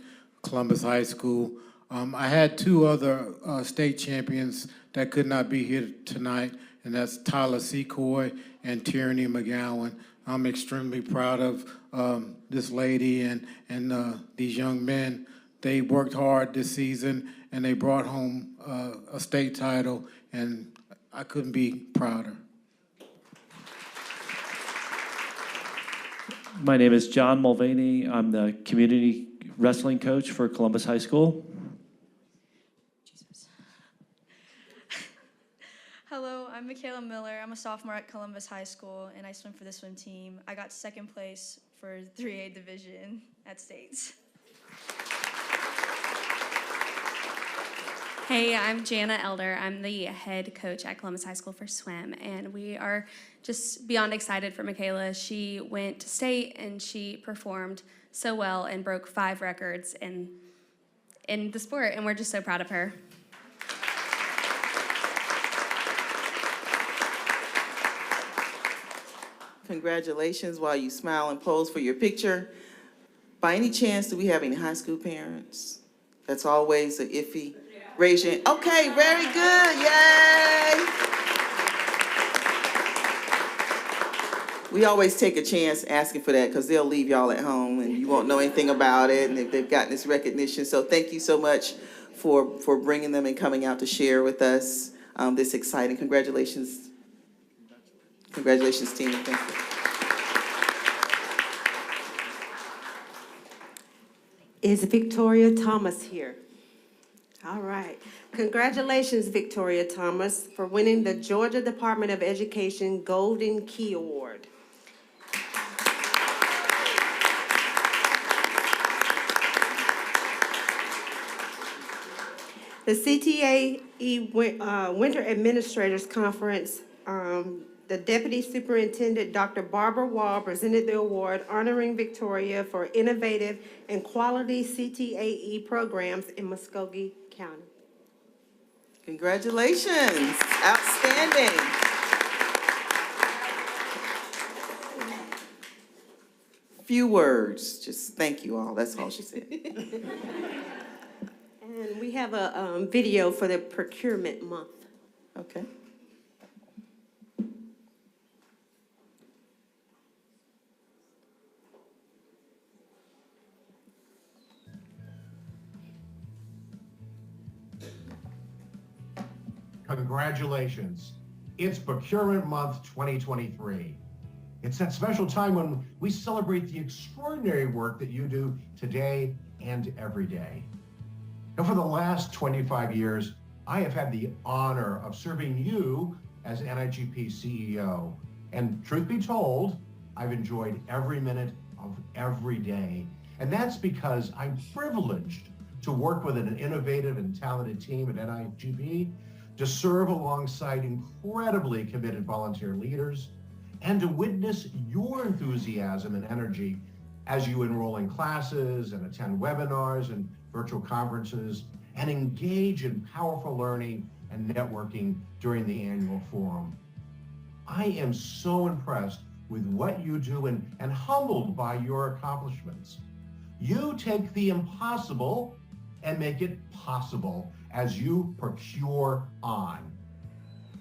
Columbus High School. I had two other state champions that could not be here tonight, and that's Tyler Secoy and Tierney McGowan. I'm extremely proud of this lady and these young men. They worked hard this season, and they brought home a state title, and I couldn't be prouder. My name is John Mulvaney. I'm the community wrestling coach for Columbus High School. Hello, I'm Michaela Miller. I'm a sophomore at Columbus High School, and I swim for the swim team. I got second place for 3A division at States. Hey, I'm Jana Elder. I'm the head coach at Columbus High School for swim, and we are just beyond excited for Michaela. She went to state, and she performed so well and broke 5 records in the sport, and we're just so proud of her. Congratulations while you smile and pose for your picture. By any chance, do we have any high school parents? That's always an iffy. Raise your hand. Okay, very good. Yay! We always take a chance asking for that because they'll leave y'all at home and you won't know anything about it, and if they've gotten this recognition. So thank you so much for bringing them and coming out to share with us this exciting. Congratulations. Congratulations, team. Thank you. Is Victoria Thomas here? All right. Congratulations, Victoria Thomas, for winning the Georgia Department of Education Golden Key Award. The CTAE Winter Administrators Conference, The Deputy Superintendent, Dr. Barbara Wall, presented the award honoring Victoria for innovative and quality CTAE programs in Muscogee County. Congratulations, outstanding. Few words, just thank you all, that's all she said. And we have a video for the procurement month. Okay. Congratulations. It's Procurement Month 2023. It's that special time when we celebrate the extraordinary work that you do today and every day. Now, for the last 25 years, I have had the honor of serving you as NIGP CEO. And truth be told, I've enjoyed every minute of every day. And that's because I'm privileged to work with an innovative and talented team at NIGP, to serve alongside incredibly committed volunteer leaders, and to witness your enthusiasm and energy as you enroll in classes and attend webinars and virtual conferences and engage in powerful learning and networking during the annual forum. I am so impressed with what you do and humbled by your accomplishments. You take the impossible and make it possible as you procure on.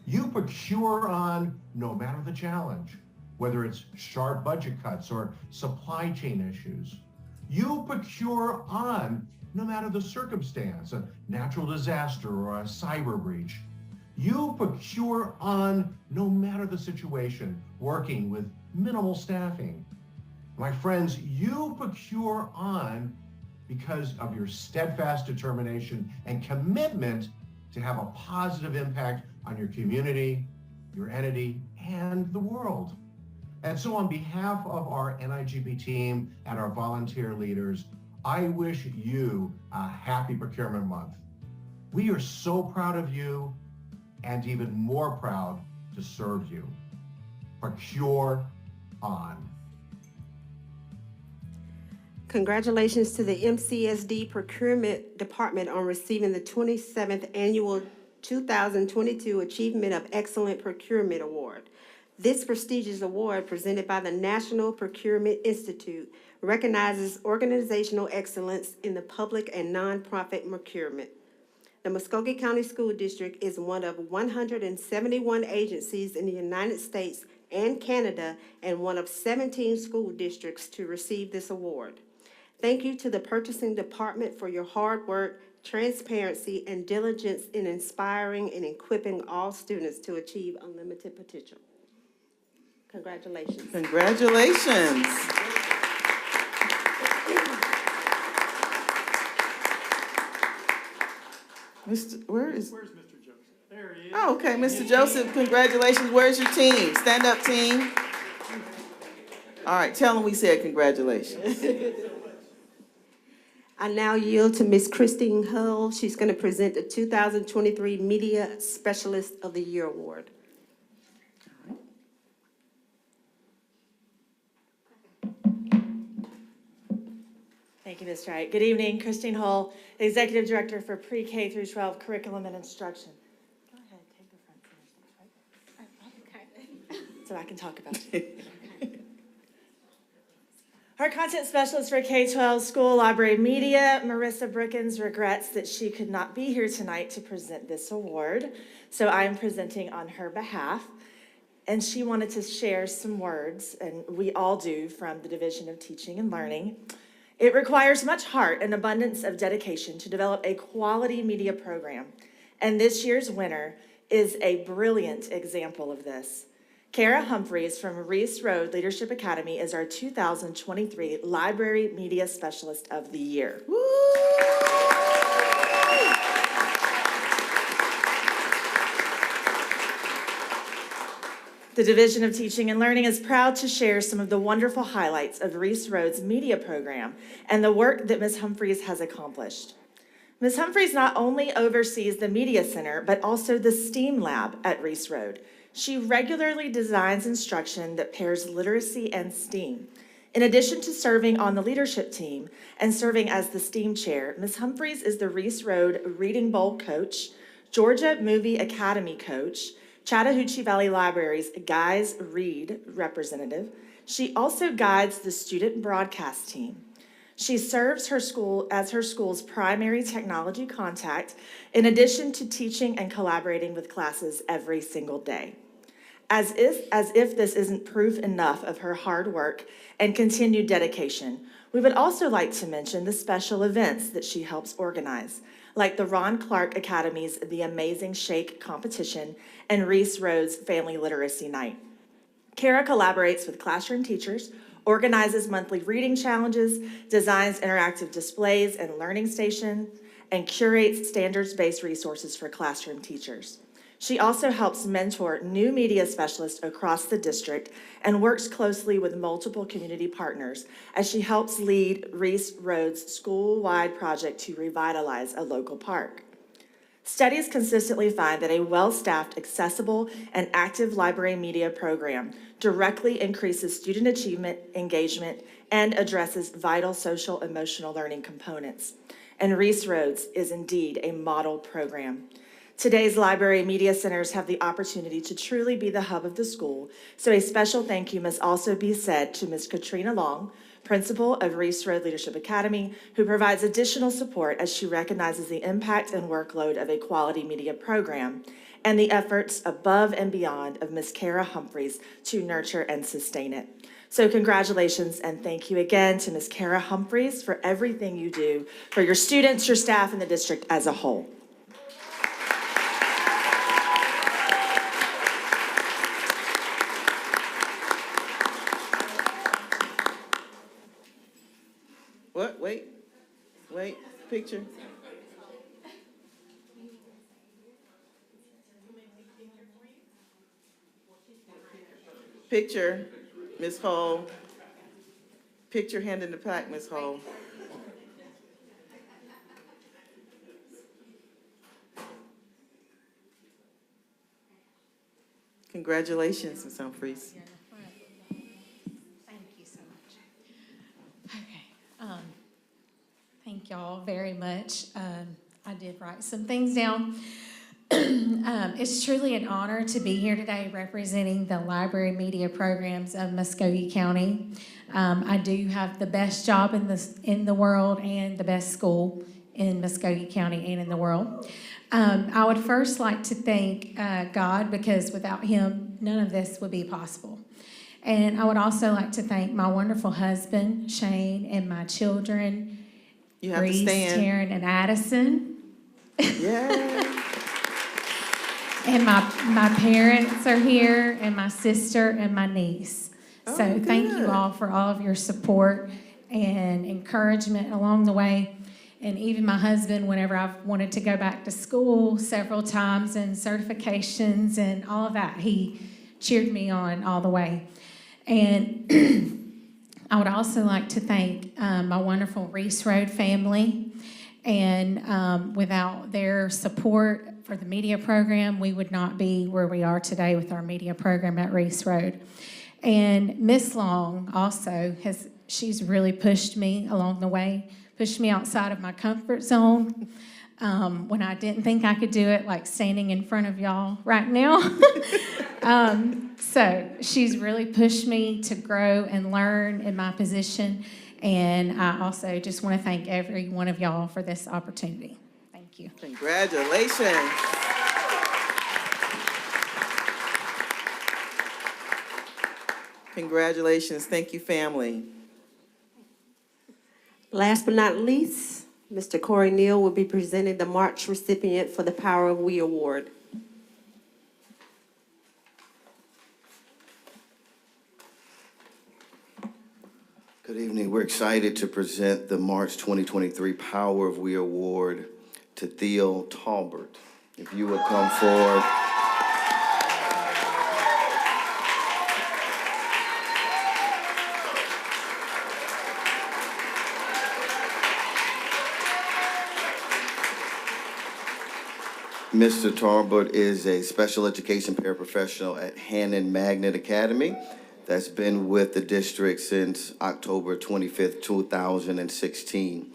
You procure on no matter the challenge, whether it's sharp budget cuts or supply chain issues. You procure on no matter the circumstance, a natural disaster or a cyber breach. You procure on no matter the situation, working with minimal staffing. My friends, you procure on because of your steadfast determination and commitment to have a positive impact on your community, your entity, and the world. And so on behalf of our NIGP team and our volunteer leaders, I wish you a happy Procurement Month. We are so proud of you and even more proud to serve you. Procure on. Congratulations to the MCSD Procurement Department on receiving the 27th Annual 2022 Achievement of Excellent Procurement Award. This prestigious award, presented by the National Procurement Institute, recognizes organizational excellence in the public and nonprofit procurement. The Muscogee County School District is one of 171 agencies in the United States and Canada and one of 17 school districts to receive this award. Thank you to the Purchasing Department for your hard work, transparency, and diligence in inspiring and equipping all students to achieve unlimited potential. Congratulations. Congratulations. Where's Mr. Joseph? There he is. Oh, okay, Mr. Joseph, congratulations. Where's your team? Stand up, team. All right, tell them we said congratulations. I now yield to Ms. Christine Hull. She's going to present the 2023 Media Specialist of the Year Award. Thank you, Ms. Wright. Good evening, Christine Hull, Executive Director for Pre-K through 12 Curriculum and Instruction. Go ahead, take the front finish, right? So I can talk about it. Our content specialist for K-12 School Library Media, Marissa Brookins, regrets that she could not be here tonight to present this award, so I am presenting on her behalf. And she wanted to share some words, and we all do, from the Division of Teaching and Learning. It requires much heart and abundance of dedication to develop a quality media program, and this year's winner is a brilliant example of this. Kara Humphreys from Reese Road Leadership Academy is our 2023 Library Media Specialist of the Year. Woo! The Division of Teaching and Learning is proud to share some of the wonderful highlights of Reese Road's media program and the work that Ms. Humphreys has accomplished. Ms. Humphreys not only oversees the Media Center, but also the STEAM Lab at Reese Road. She regularly designs instruction that pairs literacy and STEAM. In addition to serving on the leadership team and serving as the STEAM chair, Ms. Humphreys is the Reese Road Reading Bowl coach, Georgia Movie Academy coach, Chattahoochee Valley Library's Guys Read representative. She also guides the student broadcast team. She serves her school as her school's primary technology contact, in addition to teaching and collaborating with classes every single day. As if this isn't proof enough of her hard work and continued dedication, we would also like to mention the special events that she helps organize, like the Ron Clark Academy's The Amazing Shake competition and Reese Road's Family Literacy Night. Kara collaborates with classroom teachers, organizes monthly reading challenges, designs interactive displays and learning stations, and curates standards-based resources for classroom teachers. She also helps mentor new media specialists across the district and works closely with multiple community partners as she helps lead Reese Road's school-wide project to revitalize a local park. Studies consistently find that a well-staffed, accessible, and active library media program directly increases student achievement, engagement, and addresses vital social emotional learning components. And Reese Roads is indeed a model program. Today's library media centers have the opportunity to truly be the hub of the school, so a special thank you must also be said to Ms. Katrina Long, principal of Reese Road Leadership Academy, who provides additional support as she recognizes the impact and workload of a quality media program and the efforts above and beyond of Ms. Kara Humphreys to nurture and sustain it. So congratulations and thank you again to Ms. Kara Humphreys for everything you do for your students, your staff, and the district as a whole. What? Wait, picture. Picture, Ms. Hull. Picture handing the plaque, Ms. Hull. Congratulations, Ms. Humphreys. Thank you so much. Okay. Thank y'all very much. I did write some things down. It's truly an honor to be here today representing the library media programs of Muscogee County. I do have the best job in the world and the best school in Muscogee County and in the world. I would first like to thank God, because without him, none of this would be possible. And I would also like to thank my wonderful husband, Shane, and my children, You have Reese, to stand. Taryn, and Addison. Yeah. And my parents are here, and my sister and my niece. So thank you all for all of your support and encouragement along the way. And even my husband, whenever I've wanted to go back to school several times and certifications and all of that, he cheered me on all the way. And I would also like to thank my wonderful Reese Road family. And without their support for the media program, we would not be where we are today with our media program at Reese Road. And Miss Long also she's really pushed me along the way, pushed me outside of my comfort zone when I didn't think I could do it, like standing in front of y'all right now. So she's really pushed me to grow and learn in my position. And I also just want to thank every one of y'all for this opportunity. Thank you. Congratulations. Congratulations. Thank you, family. Last but not least, Mr. Corey Neal will be presenting the March recipient for the Power of We Award. Good evening. We're excited to present the March 2023 Power of We Award to Theo Talbert. If you would come forward. Mr. Tarbert is a special education paraprofessional at Hannon Magnet Academy that's been with the district since October 25th, 2016.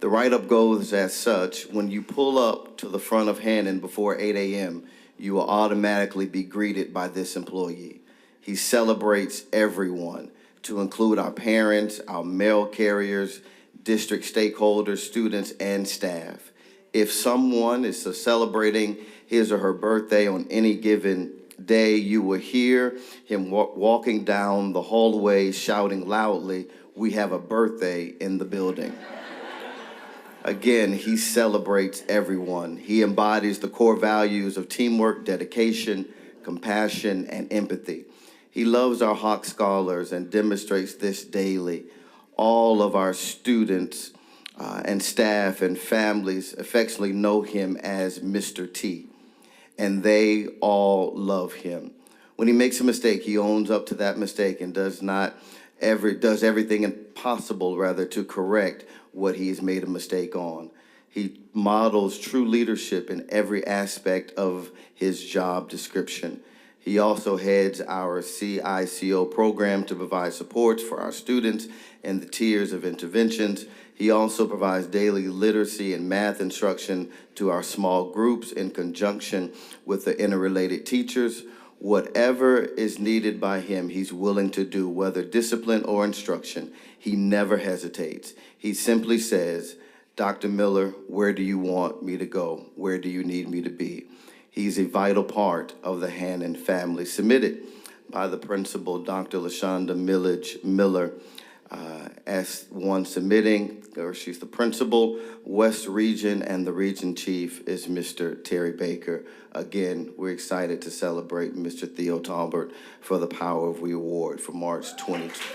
The write-up goes as such: when you pull up to the front of Hannon before 8 a.m., you will automatically be greeted by this employee. He celebrates everyone, to include our parents, our mail carriers, district stakeholders, students, and staff. If someone is celebrating his or her birthday on any given day, you will hear him walking down the hallway shouting loudly, "We have a birthday in the building." Again, he celebrates everyone. He embodies the core values of teamwork, dedication, compassion, and empathy. He loves our Hawk Scholars and demonstrates this daily. All of our students and staff and families affectionately know him as Mr. T, and they all love him. When he makes a mistake, he owns up to that mistake and does everything possible to correct what he's made a mistake on. He models true leadership in every aspect of his job description. He also heads our CICO program to provide supports for our students and the tiers of interventions. He also provides daily literacy and math instruction to our small groups in conjunction with the interrelated teachers. Whatever is needed by him, he's willing to do, whether discipline or instruction. He never hesitates. He simply says, "Dr. Miller, where do you want me to go? Where do you need me to be?" He's a vital part of the Hannon family. Submitted by the principal, Dr. LaShonda Miller, as one submitting, or she's the principal. West Region and the region chief is Mr. Terry Baker. Again, we're excited to celebrate Mr. Theo Talbert for the Power of We Award for March 2020.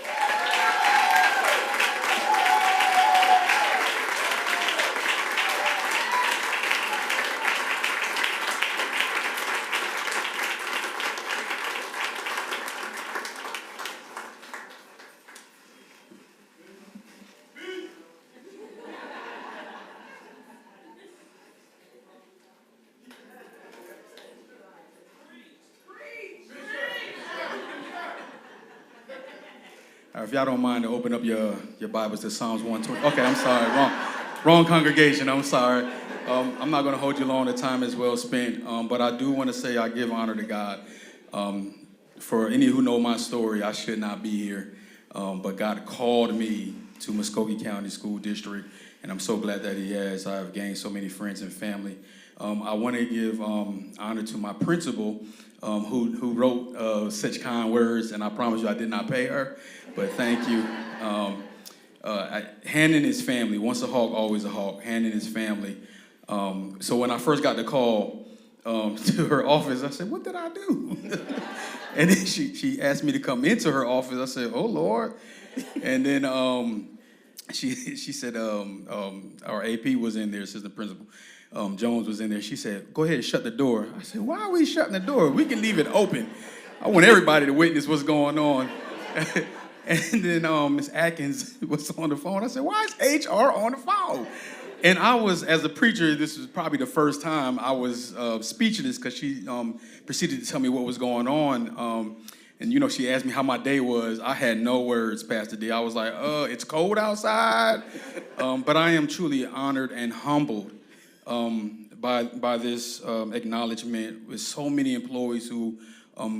If y'all don't mind to open up your Bibles to Psalms 120. Okay, I'm sorry, wrong congregation, I'm sorry. I'm not gonna hold you long, the time is well spent, but I do wanna say I give honor to God. For any who know my story, I should not be here, but God called me to Muscogee County School District, and I'm so glad that he has. I've gained so many friends and family. I wanna give honor to my principal, who wrote such kind words, and I promise you I did not pay her, but thank you. Hannon is family. Once a hawk, always a hawk. Hannon is family. So when I first got the call to her office, I said, "What did I do?" And then she asked me to come into her office. I said, "Oh, Lord." And then she said, our AP was in there, assistant principal. Jones was in there. She said, "Go ahead and shut the door." I said, "Why are we shutting the door? We can leave it open. I want everybody to witness what's going on." And then Ms. Atkins was on the phone. I said, "Why is HR on the phone?" And I was, as a preacher, this was probably the first time I was speechless, because she proceeded to tell me what was going on. And she asked me how my day was. I had no words, Pastor D. I was like, "It's cold outside." But I am truly honored and humbled by this acknowledgement, with so many employees who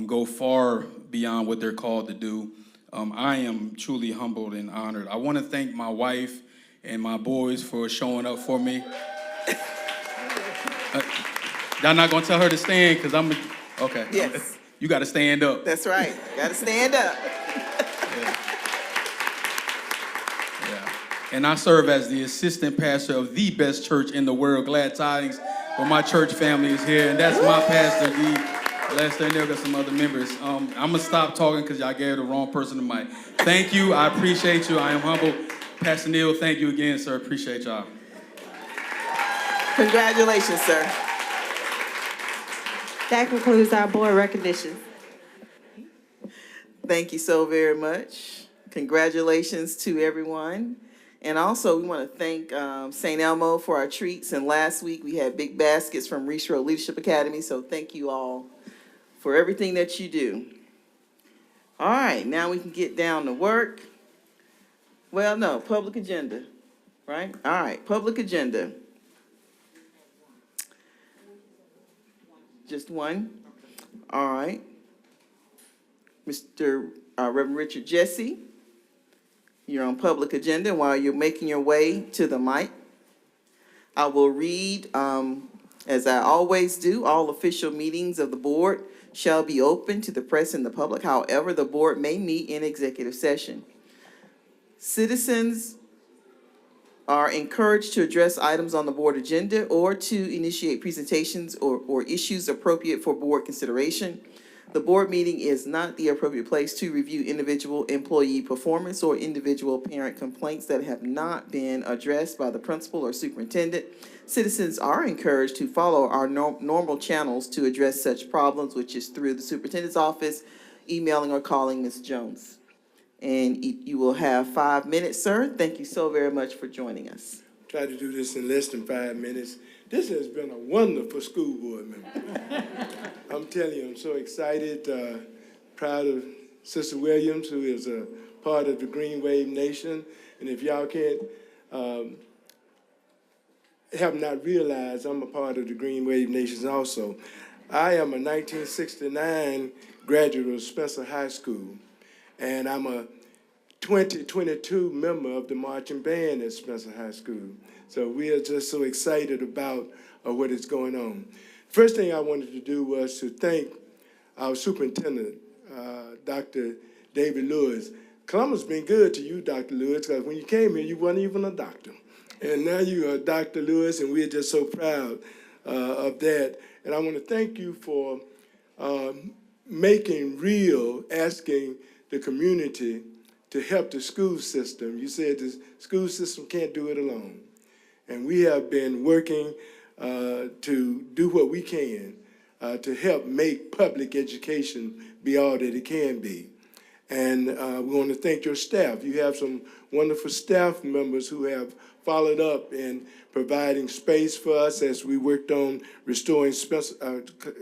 go far beyond what they're called to do. I am truly humbled and honored. I want to thank my wife and my boys for showing up for me. Y'all not gonna tell her to stand, because okay. Yes. You got to stand up. That's right. Got to stand up. And I serve as the assistant pastor of the best church in the world, Glad Tidings, where my church family is here, and that's my pastor, Lester, and there got some other members. I'm gonna stop talking because y'all gave the wrong person the mic. Thank you, I appreciate you, I am humble. Pastor Neal, thank you again, sir, appreciate y'all. Congratulations, sir. That concludes our board recognition. Thank you so very much. Congratulations to everyone. And also, we want to thank St. Elmo for our treats. And last week, we had big baskets from Reach Road Leadership Academy. So thank you all for everything that you do. All right, now we can get down to work. Well, no, public agenda, right? All right, public agenda. Just one? All right. Mr. Reverend Richard Jesse, you're on public agenda. While you're making your way to the mic, I will read, as I always do, all official meetings of the board shall be open to the press and the public. However, the board may meet in executive session. Citizens are encouraged to address items on the board agenda or to initiate presentations or issues appropriate for board consideration. The board meeting is not the appropriate place to review individual employee performance or individual parent complaints that have not been addressed by the principal or superintendent. Citizens are encouraged to follow our normal channels to address such problems, which is through the superintendent's office, emailing or calling Ms. Jones. And you will have 5 minutes, sir. Thank you so very much for joining us. Try to do this in less than 5 minutes. This has been a wonderful school board member. I'm telling you, I'm so excited, proud of Sister Williams, who is a part of the Green Wave Nation. And if y'all can't have not realized, I'm a part of the Green Wave Nation also. I am a 1969 graduate of Spencer High School, and I'm a 2022 member of the marching band at Spencer High School. So we are just so excited about what is going on. First thing I wanted to do was to thank our superintendent, Dr. David Lewis. Columbus has been good to you, Dr. Lewis, because when you came here, you weren't even a doctor. And now you are Dr. Lewis, and we're just so proud of that. And I want to thank you for making real, asking the community to help the school system. You said the school system can't do it alone. And we have been working to do what we can to help make public education be all that it can be. And we want to thank your staff. You have some wonderful staff members who have followed up in providing space for us as we worked on restoring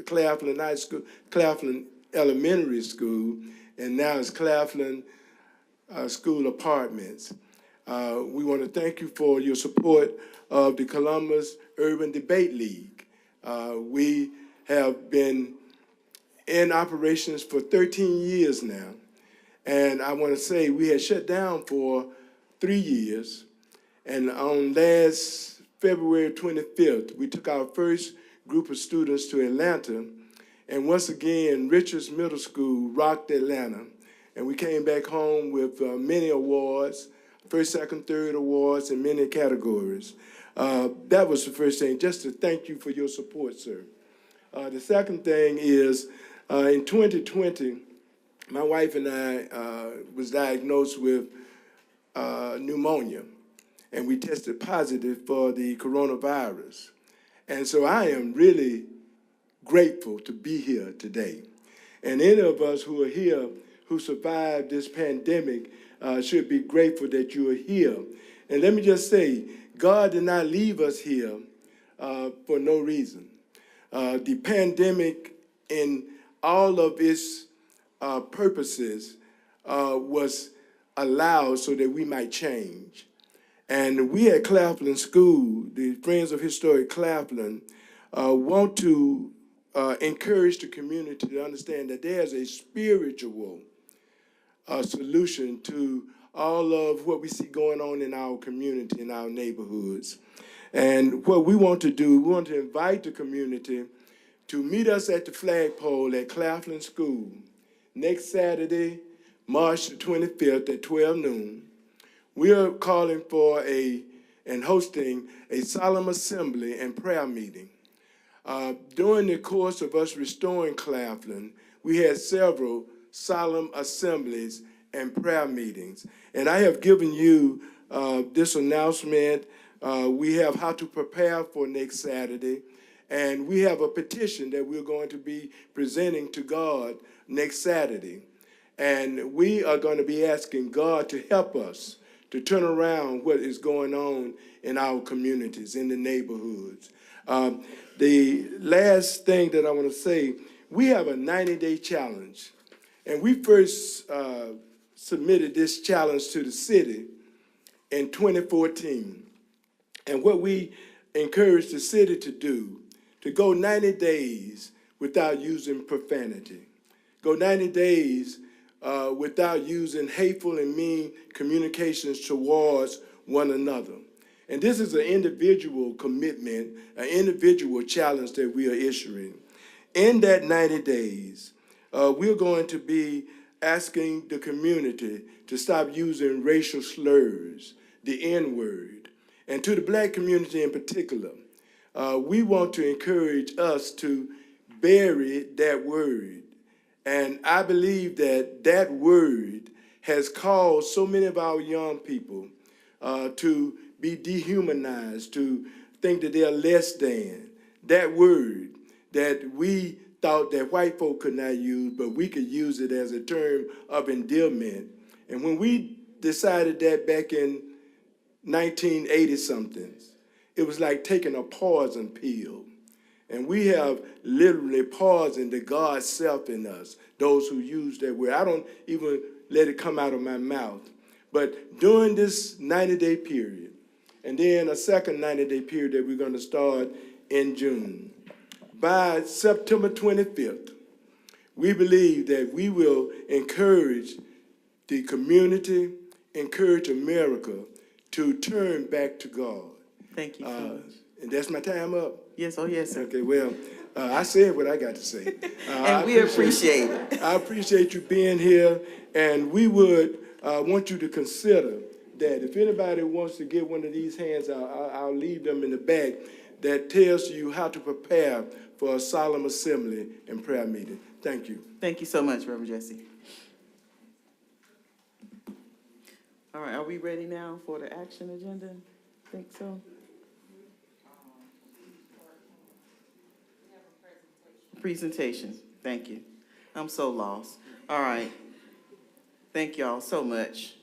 Claflin High School, Claflin Elementary School, and now it's Claflin School Apartments. We want to thank you for your support of the Columbus Urban Debate League. We have been in operations for 13 years now. And I want to say we had shut down for 3 years. And on last February 25th, we took our first group of students to Atlanta. And once again, Richards Middle School rocked Atlanta. And we came back home with many awards, first, second, third awards in many categories. That was the first thing, just to thank you for your support, sir. The second thing is, in 2020, my wife and I was diagnosed with pneumonia, and we tested positive for the coronavirus. And so I am really grateful to be here today. And any of us who are here who survived this pandemic should be grateful that you are here. And let me just say, God did not leave us here for no reason. The pandemic, in all of its purposes, was allowed so that we might change. And we at Claflin School, the Friends of Historic Claflin, want to encourage the community to understand that there's a spiritual solution to all of what we see going on in our community, in our neighborhoods. And what we want to do, we want to invite the community to meet us at the flagpole at Claflin School next Saturday, March the 25th at 12 noon. We are calling for and hosting a solemn assembly and prayer meeting. During the course of us restoring Claflin, we had several solemn assemblies and prayer meetings. And I have given you this announcement. We have how to prepare for next Saturday. And we have a petition that we're going to be presenting to God next Saturday. And we are going to be asking God to help us to turn around what is going on in our communities, in the neighborhoods. The last thing that I want to say, we have a 90-day challenge. And we first submitted this challenge to the city in 2014. And what we encouraged the city to do, to go 90 days without using profanity, go 90 days without using hateful and mean communications towards one another. And this is an individual commitment, an individual challenge that we are issuing. In that 90 days, we're going to be asking the community to stop using racial slurs, the N-word. And to the Black community in particular, we want to encourage us to bury that word. And I believe that that word has caused so many of our young people to be dehumanized, to think that they're less than. That word that we thought that white folk could not use, but we could use it as a term of endearment. And when we decided that back in 1980-something, it was like taking a poison pill. And we have literally poisoned the God self in us, those who use that word. I don't even let it come out of my mouth. But during this 90-day period, and then a second 90-day period that we're going to start in June, by September 25th, we believe that we will encourage the community, encourage America to turn back to God. Thank you so much. And that's my time up? Yes, oh yes, sir. Okay, well, I said what I got to say. And we appreciate it. I appreciate you being here, and we would want you to consider that if anybody wants to get one of these hands, I'll leave them in the back, that tells you how to prepare for a solemn assembly and prayer meeting. Thank you. Thank you so much, Reverend Jesse. All right, are we ready now for the action agenda? Think so? Presentation. Thank you. I'm so lost. All right. Thank y'all so much.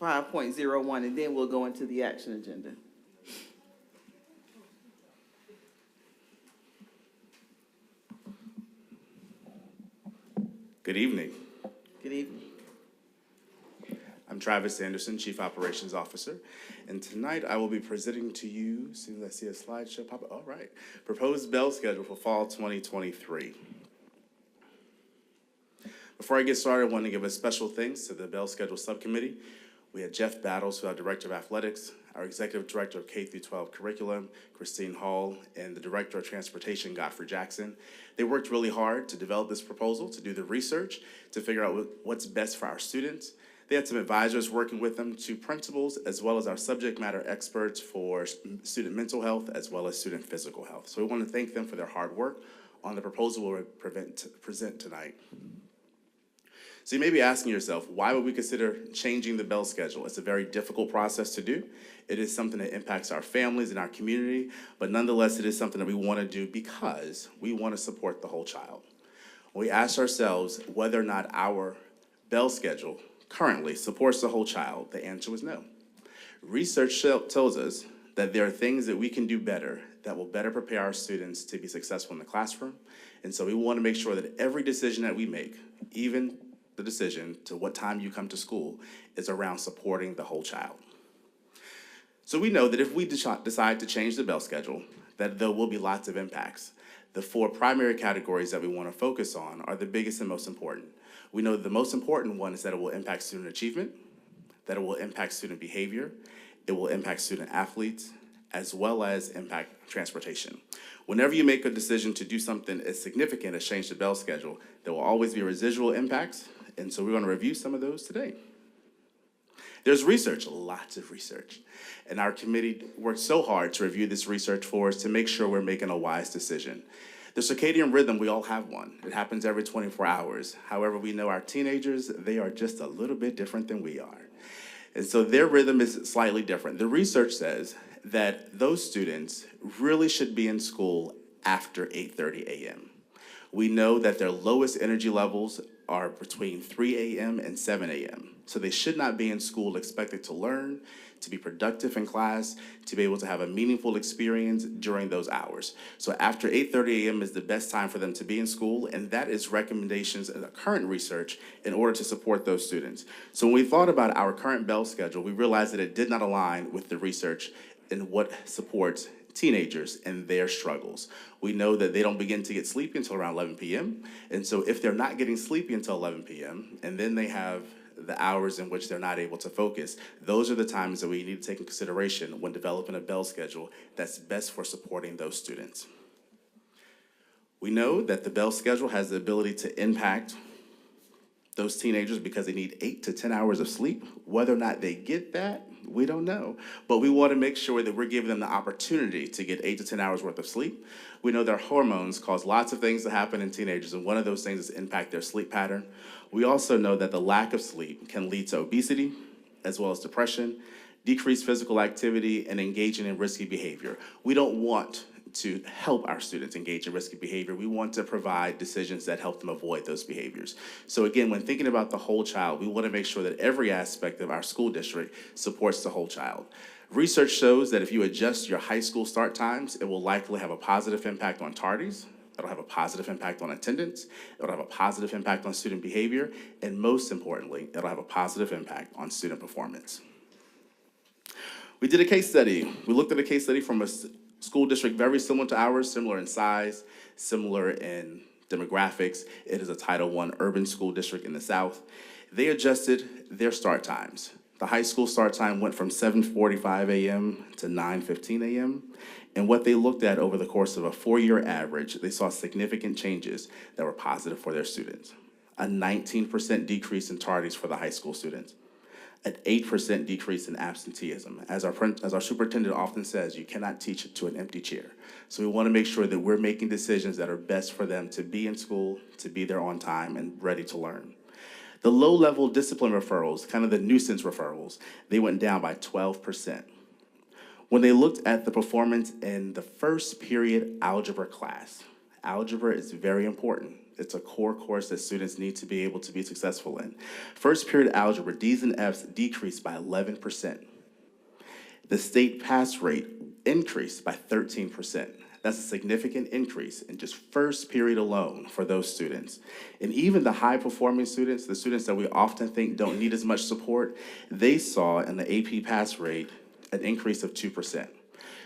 5.01, and then we'll go into the action agenda. Good evening. Good evening. I'm Travis Anderson, Chief Operations Officer, and tonight I will be presenting to you, as soon as I see a slideshow pop up, all right, proposed bell schedule for fall 2023. Before I get started, I want to give a special thanks to the Bell Schedule Subcommittee. We had Jeff Battles, our Director of Athletics, our Executive Director of K-12 Curriculum, Christine Hall, and the Director of Transportation, Godfrey Jackson. They worked really hard to develop this proposal, to do the research, to figure out what's best for our students. They had some advisors working with them, 2 principals, as well as our subject matter experts for student mental health, as well as student physical health. So we want to thank them for their hard work on the proposal we'll present tonight. So you may be asking yourself, why would we consider changing the bell schedule? It's a very difficult process to do. It is something that impacts our families and our community, but nonetheless, it is something that we want to do because we want to support the whole child. When we ask ourselves whether or not our bell schedule currently supports the whole child, the answer was no. Research tells us that there are things that we can do better that will better prepare our students to be successful in the classroom. And so we want to make sure that every decision that we make, even the decision to what time you come to school, is around supporting the whole child. So we know that if we decide to change the bell schedule, that there will be lots of impacts. The 4 primary categories that we want to focus on are the biggest and most important. We know that the most important one is that it will impact student achievement, that it will impact student behavior, it will impact student athletes, as well as impact transportation. Whenever you make a decision to do something as significant as change the bell schedule, there will always be residual impacts, and so we're going to review some of those today. There's research, lots of research, and our committee worked so hard to review this research for us to make sure we're making a wise decision. The circadian rhythm, we all have one. It happens every 24 hours. However, we know our teenagers, they are just a little bit different than we are. And so their rhythm is slightly different. The research says that those students really should be in school after 8:30 a.m. We know that their lowest energy levels are between 3 a.m. and 7 a.m. So they should not be in school expected to learn, to be productive in class, to be able to have a meaningful experience during those hours. So after 8:30 a.m. is the best time for them to be in school, and that is recommendations in the current research in order to support those students. So when we thought about our current bell schedule, we realized that it did not align with the research and what supports teenagers and their struggles. We know that they don't begin to get sleepy until around 11 p.m. And so if they're not getting sleepy until 11 p.m., and then they have the hours in which they're not able to focus, those are the times that we need to take in consideration when developing a bell schedule that's best for supporting those students. We know that the bell schedule has the ability to impact those teenagers because they need 8 to 10 hours of sleep. Whether or not they get that, we don't know. But we want to make sure that we're giving them the opportunity to get 8 to 10 hours worth of sleep. We know their hormones cause lots of things to happen in teenagers, and one of those things is impact their sleep pattern. We also know that the lack of sleep can lead to obesity, as well as depression, decreased physical activity, and engaging in risky behavior. We don't want to help our students engage in risky behavior. We want to provide decisions that help them avoid those behaviors. So again, when thinking about the whole child, we want to make sure that every aspect of our school district supports the whole child. Research shows that if you adjust your high school start times, it will likely have a positive impact on tardies. It'll have a positive impact on attendance. It'll have a positive impact on student behavior. And most importantly, it'll have a positive impact on student performance. We did a case study. We looked at a case study from a school district very similar to ours, similar in size, similar in demographics. It is a Title I urban school district in the South. They adjusted their start times. The high school start time went from 7:45 a.m. to 9:15 a.m. And what they looked at over the course of a 4-year average, they saw significant changes that were positive for their students. A 19% decrease in tardies for the high school students. An 8% decrease in absenteeism. As our superintendent often says, you cannot teach to an empty chair. So we want to make sure that we're making decisions that are best for them to be in school, to be there on time and ready to learn. The low-level discipline referrals, kind of the nuisance referrals, they went down by 12%. When they looked at the performance in the first period algebra class, algebra is very important. It's a core course that students need to be able to be successful in. First period algebra, D's and F's decreased by 11%. The state pass rate increased by 13%. That's a significant increase in just first period alone for those students. And even the high-performing students, the students that we often think don't need as much support, they saw in the AP pass rate an increase of 2%.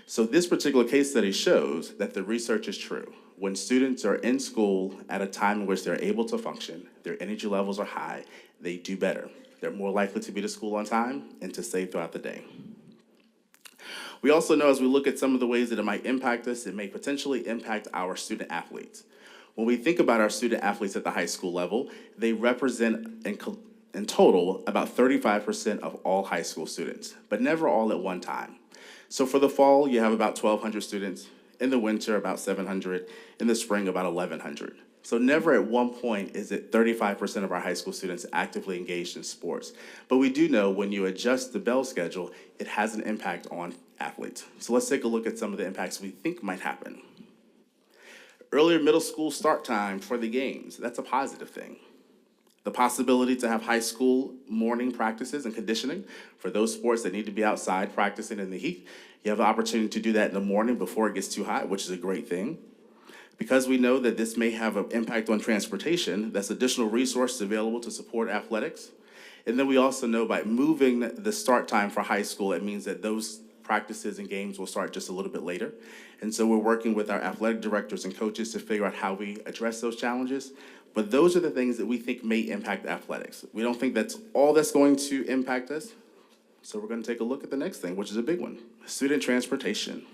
So this particular case study shows that the research is true. When students are in school at a time in which they're able to function, their energy levels are high, they do better. They're more likely to be to school on time and to stay throughout the day. We also know as we look at some of the ways that it might impact us, it may potentially impact our student athletes. When we think about our student athletes at the high school level, they represent in total about 35% of all high school students, but never all at one time. So for the fall, you have about 1,200 students. In the winter, about 700. In the spring, about 1,100. So never at one point is it 35% of our high school students actively engaged in sports. But we do know when you adjust the bell schedule, it has an impact on athletes. So let's take a look at some of the impacts we think might happen. Earlier middle school start time for the games, that's a positive thing. The possibility to have high school morning practices and conditioning for those sports that need to be outside practicing in the heat. You have the opportunity to do that in the morning before it gets too hot, which is a great thing. Because we know that this may have an impact on transportation, that's additional resources available to support athletics. And then we also know by moving the start time for high school, it means that those practices and games will start just a little bit later. And so we're working with our athletic directors and coaches to figure out how we address those challenges. But those are the things that we think may impact athletics. We don't think that's all that's going to impact us. So we're going to take a look at the next thing, which is a big one, student transportation.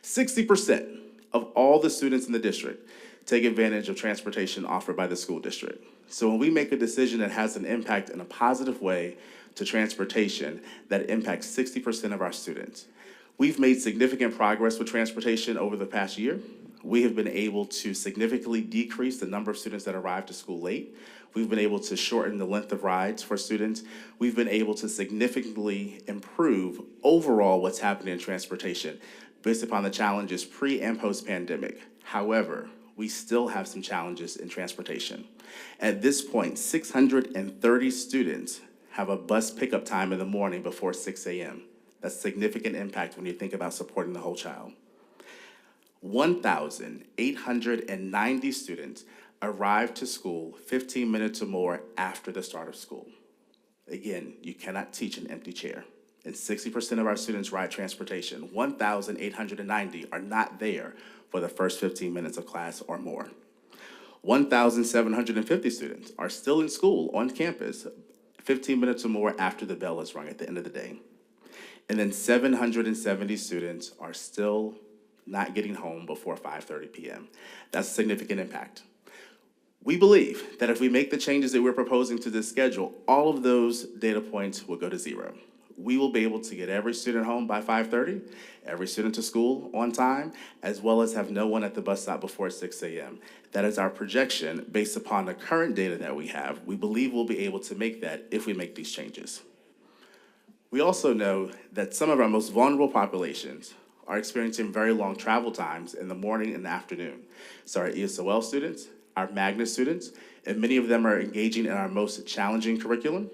60% of all the students in the district take advantage of transportation offered by the school district. So when we make a decision that has an impact in a positive way to transportation, that impacts 60% of our students. We've made significant progress with transportation over the past year. We have been able to significantly decrease the number of students that arrive to school late. We've been able to shorten the length of rides for students. We've been able to significantly improve overall what's happening in transportation based upon the challenges pre and post-pandemic. However, we still have some challenges in transportation. At this point, 630 students have a bus pickup time in the morning before 6 a.m. That's significant impact when you think about supporting the whole child. 1,890 students arrive to school 15 minutes or more after the start of school. Again, you cannot teach an empty chair. And 60% of our students ride transportation. 1,890 are not there for the first 15 minutes of class or more. 1,750 students are still in school on campus 15 minutes or more after the bell is rung at the end of the day. And then 770 students are still not getting home before 5:30 p.m. That's a significant impact. We believe that if we make the changes that we're proposing to this schedule, all of those data points will go to zero. We will be able to get every student home by 5:30, every student to school on time, as well as have no one at the bus stop before 6 a.m. That is our projection based upon the current data that we have. We believe we'll be able to make that if we make these changes. We also know that some of our most vulnerable populations are experiencing very long travel times in the morning and the afternoon. So our ESOL students, our Magnet students, and many of them are engaging in our most challenging curriculum,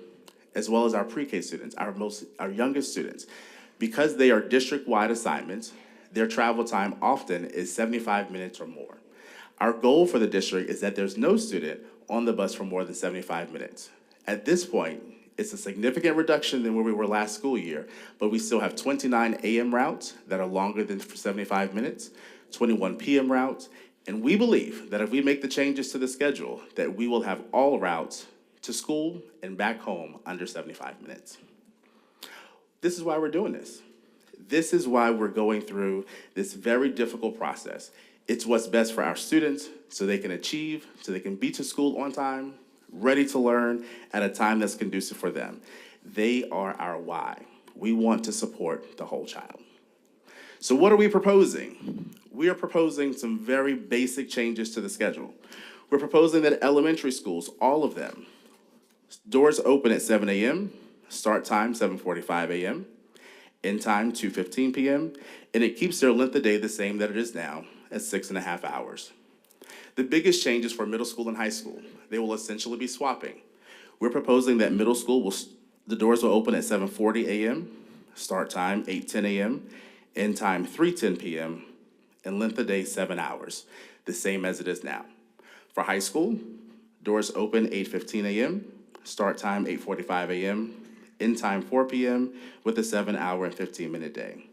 as well as our pre-K students, our youngest students. Because they are district-wide assignments, their travel time often is 75 minutes or more. Our goal for the district is that there's no student on the bus for more than 75 minutes. At this point, it's a significant reduction than where we were last school year, but we still have 29 a.m. routes that are longer than 75 minutes, 21 p.m. routes, and we believe that if we make the changes to the schedule, that we will have all routes to school and back home under 75 minutes. This is why we're doing this. This is why we're going through this very difficult process. It's what's best for our students so they can achieve, so they can be to school on time, ready to learn at a time that's conducive for them. They are our why. We want to support the whole child. So what are we proposing? We are proposing some very basic changes to the schedule. We're proposing that elementary schools, all of them, doors open at 7 a.m., start time 7:45 a.m., end time 2:15 p.m., and it keeps their length of day the same that it is now at 6.5 hours. The biggest change is for middle school and high school. They will essentially be swapping. We're proposing that middle school, the doors will open at 7:40 a.m., start time 8:10 a.m., end time 3:10 p.m., and length of day 7 hours, the same as it is now. For high school, doors open 8:15 a.m., start time 8:45 a.m., end time 4 p.m. with a 7-hour and 15-minute day.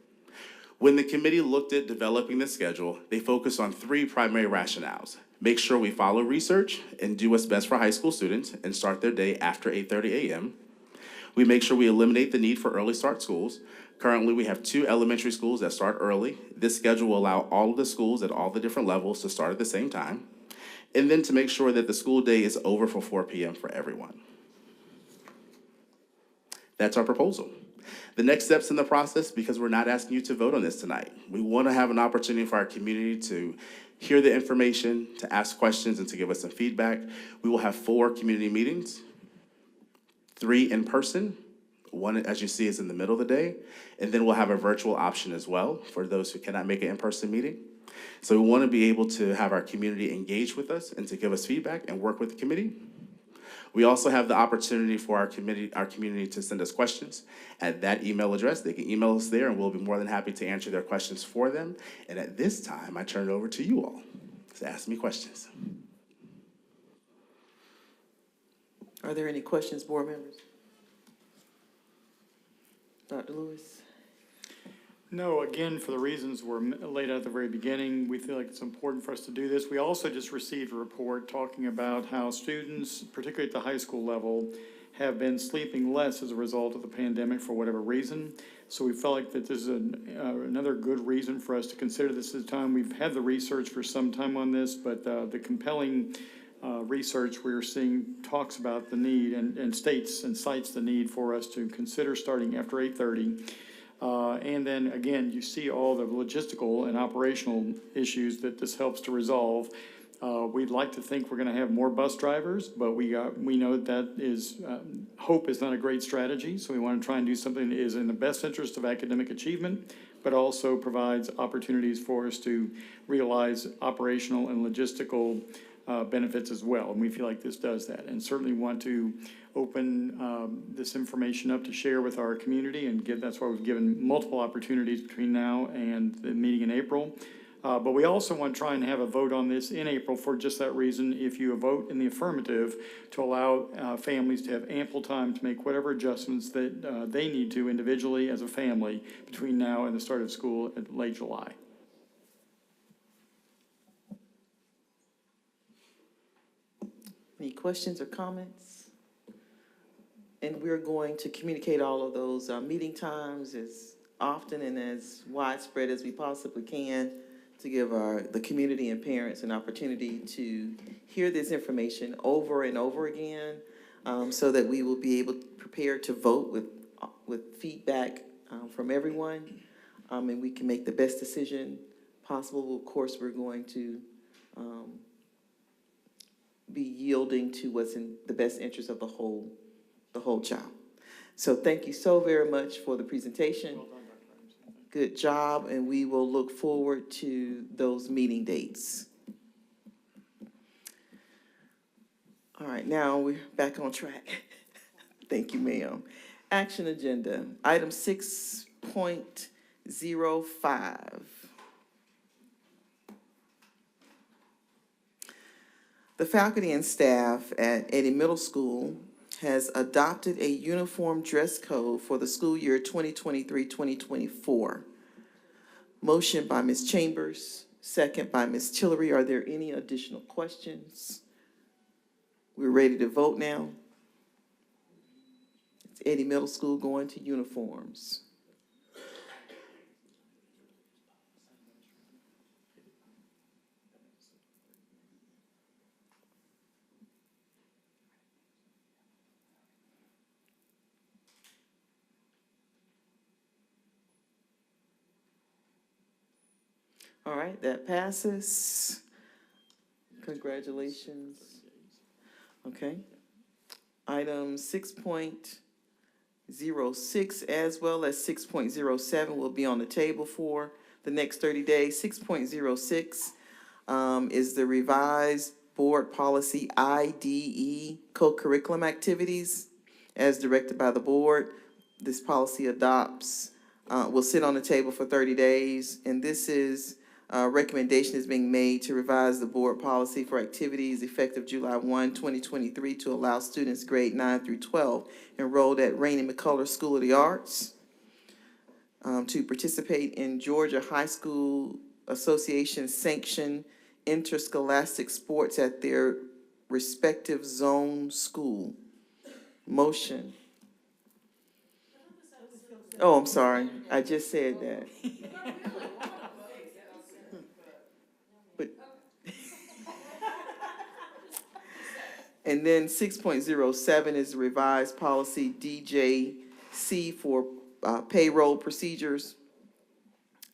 When the committee looked at developing the schedule, they focused on 3 primary rationales. Make sure we follow research and do what's best for high school students and start their day after 8:30 a.m. We make sure we eliminate the need for early start schools. Currently, we have 2 elementary schools that start early. This schedule will allow all of the schools at all the different levels to start at the same time. And then to make sure that the school day is over for 4 p.m. for everyone. That's our proposal. The next steps in the process, because we're not asking you to vote on this tonight, we want to have an opportunity for our community to hear the information, to ask questions, and to give us some feedback. We will have 4 community meetings, 3 in person. 1, as you see, is in the middle of the day. And then we'll have a virtual option as well for those who cannot make an in-person meeting. So we want to be able to have our community engage with us and to give us feedback and work with the committee. We also have the opportunity for our community to send us questions at that email address. They can email us there, and we'll be more than happy to answer their questions for them. And at this time, I turn it over to you all to ask me questions. Are there any questions, board members? Dr. Lewis? No, again, for the reasons were laid out at the very beginning, we feel like it's important for us to do this. We also just received a report talking about how students, particularly at the high school level, have been sleeping less as a result of the pandemic for whatever reason. So we felt like that this is another good reason for us to consider this at the time. We've had the research for some time on this, but the compelling research we're seeing talks about the need and states and cites the need for us to consider starting after 8:30. And then again, you see all the logistical and operational issues that this helps to resolve. We'd like to think we're going to have more bus drivers, but we know that is, hope is not a great strategy, so we want to try and do something that is in the best interest of academic achievement, but also provides opportunities for us to realize operational and logistical benefits as well, and we feel like this does that. And certainly want to open this information up to share with our community, and that's why we've given multiple opportunities between now and the meeting in April. But we also want to try and have a vote on this in April for just that reason. If you vote in the affirmative, to allow families to have ample time to make whatever adjustments that they need to individually as a family between now and the start of school in late July. Any questions or comments? And we're going to communicate all of those meeting times as often and as widespread as we possibly can, to give the community and parents an opportunity to hear this information over and over again, so that we will be able to prepare to vote with feedback from everyone, and we can make the best decision possible. Of course, we're going to be yielding to what's in the best interest of the whole child. So thank you so very much for the presentation. Good job, and we will look forward to those meeting dates. All right, now we're back on track. Thank you, ma'am. Action agenda, item 6.05. The faculty and staff at Eddy Middle School has adopted a uniform dress code for the school year 2023-2024. Motion by Ms. Chambers, second by Ms. Tillery. Are there any additional questions? We're ready to vote now. It's Eddy Middle School going to uniforms. All right, that passes. Congratulations. Okay. Item 6.06 as well as 6.07 will be on the table for the next 30 days. 6.06 is the revised board policy IDE co-curriculum activities as directed by the board. This policy will sit on the table for 30 days, and this is recommendation is being made to revise the board policy for activities effective July 1, 2023 to allow students grade 9 through 12 enrolled at Rainey McCullough School of the Arts to participate in Georgia High School Association sanctioned interscholastic sports at their respective zone school. Motion. Oh, I'm sorry. I just said that. And then 6.07 is revised policy DJC for payroll procedures.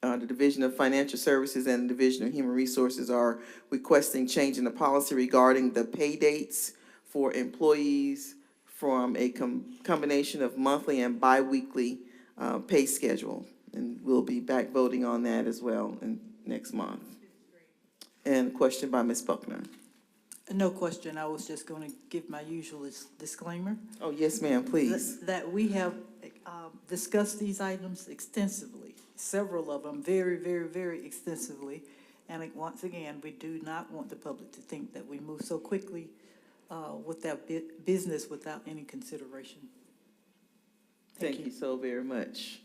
The Division of Financial Services and the Division of Human Resources are requesting change in the policy regarding the pay dates for employees from a combination of monthly and biweekly pay schedule. And we'll be back voting on that as well next month. And a question by Ms. Buckner. No question. I was just going to give my usual disclaimer. Oh, yes, ma'am, please. That we have discussed these items extensively, several of them very, very, very extensively. And once again, we do not want the public to think that we move so quickly with that business without any consideration. Thank you so very much.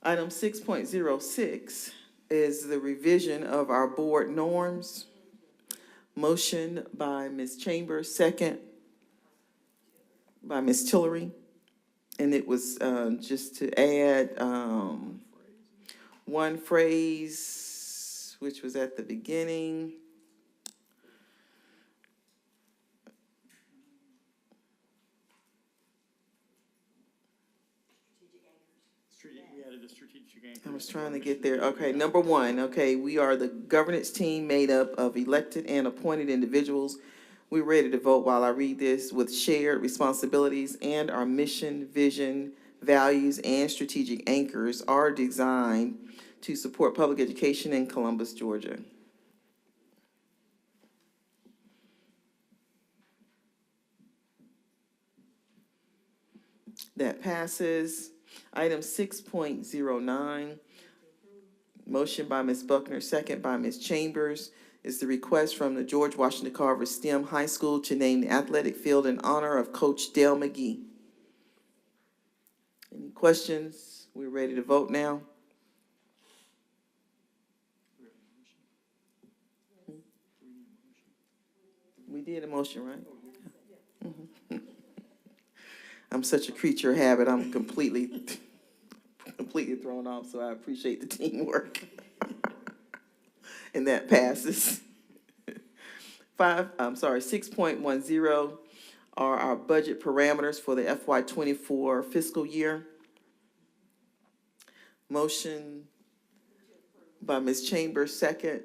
Item 6.06 is the revision of our board norms. Motion by Ms. Chambers, second by Ms. Tillery. And it was just to add one phrase, which was at the beginning. We added the strategic I was trying to get there. Okay, number one, okay, we are the governance team made up of elected and appointed individuals. We're ready to vote while I read this with shared responsibilities, and our mission, vision, values, and strategic anchors are designed to support public education in Columbus, Georgia. That passes. Item 6.09, motion by Ms. Buckner, second by Ms. Chambers, is the request from the George Washington Carver STEM High School to name the athletic field in honor of Coach Dale McGee. Any questions? We're ready to vote now. We did a motion, right? Mhm. I'm such a creature of habit. I'm completely thrown off, so I appreciate the teamwork. And that passes. 6.10 are our budget parameters for the FY24 fiscal year. Motion by Ms. Chambers, second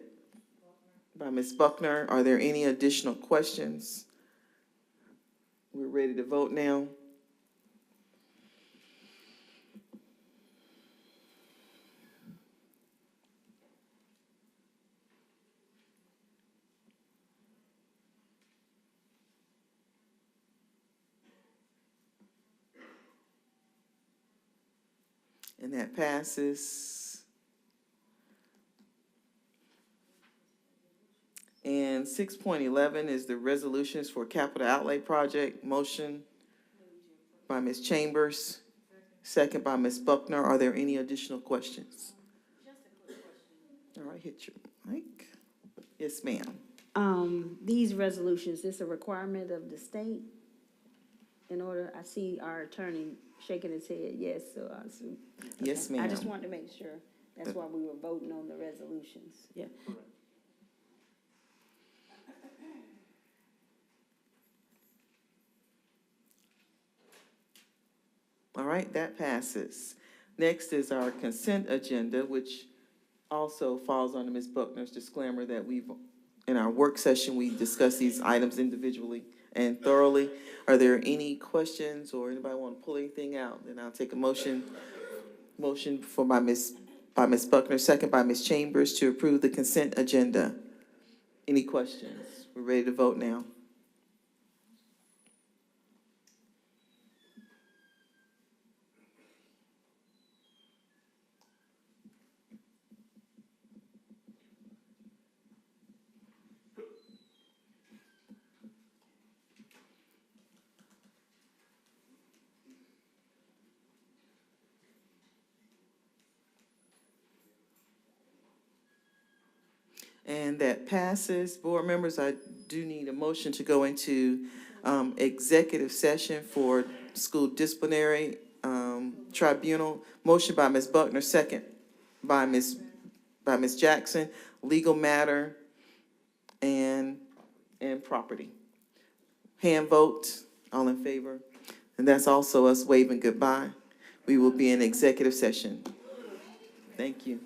by Ms. Buckner. Are there any additional questions? We're ready to vote now. And that passes. And 6.11 is the resolutions for capital outlay project. Motion by Ms. Chambers, second by Ms. Buckner. Are there any additional questions? Just a quick question. All right, hit your mic. Yes, ma'am. These resolutions, this a requirement of the state? In order, I see our attorney shaking his head, yes, so I assume. Yes, I ma'am. just wanted to make sure. That's why we were voting on the resolutions. Yeah. All right, that passes. Next is our consent agenda, which also falls under Ms. Buckner's disclaimer that in our work session, we discuss these items individually and thoroughly. Are there any questions or anybody want to pull anything out? Then I'll take a motion for by Ms. Buckner, second by Ms. Chambers, to approve the consent agenda. Any questions? We're ready to vote now. And that passes. Board members, I do need a motion to go into executive session for school disciplinary tribunal. Motion by Ms. Buckner, second by Ms. Jackson. Legal matter and property. Hand vote, all in favor. And that's also us waving goodbye. We will be in executive session. Thank you.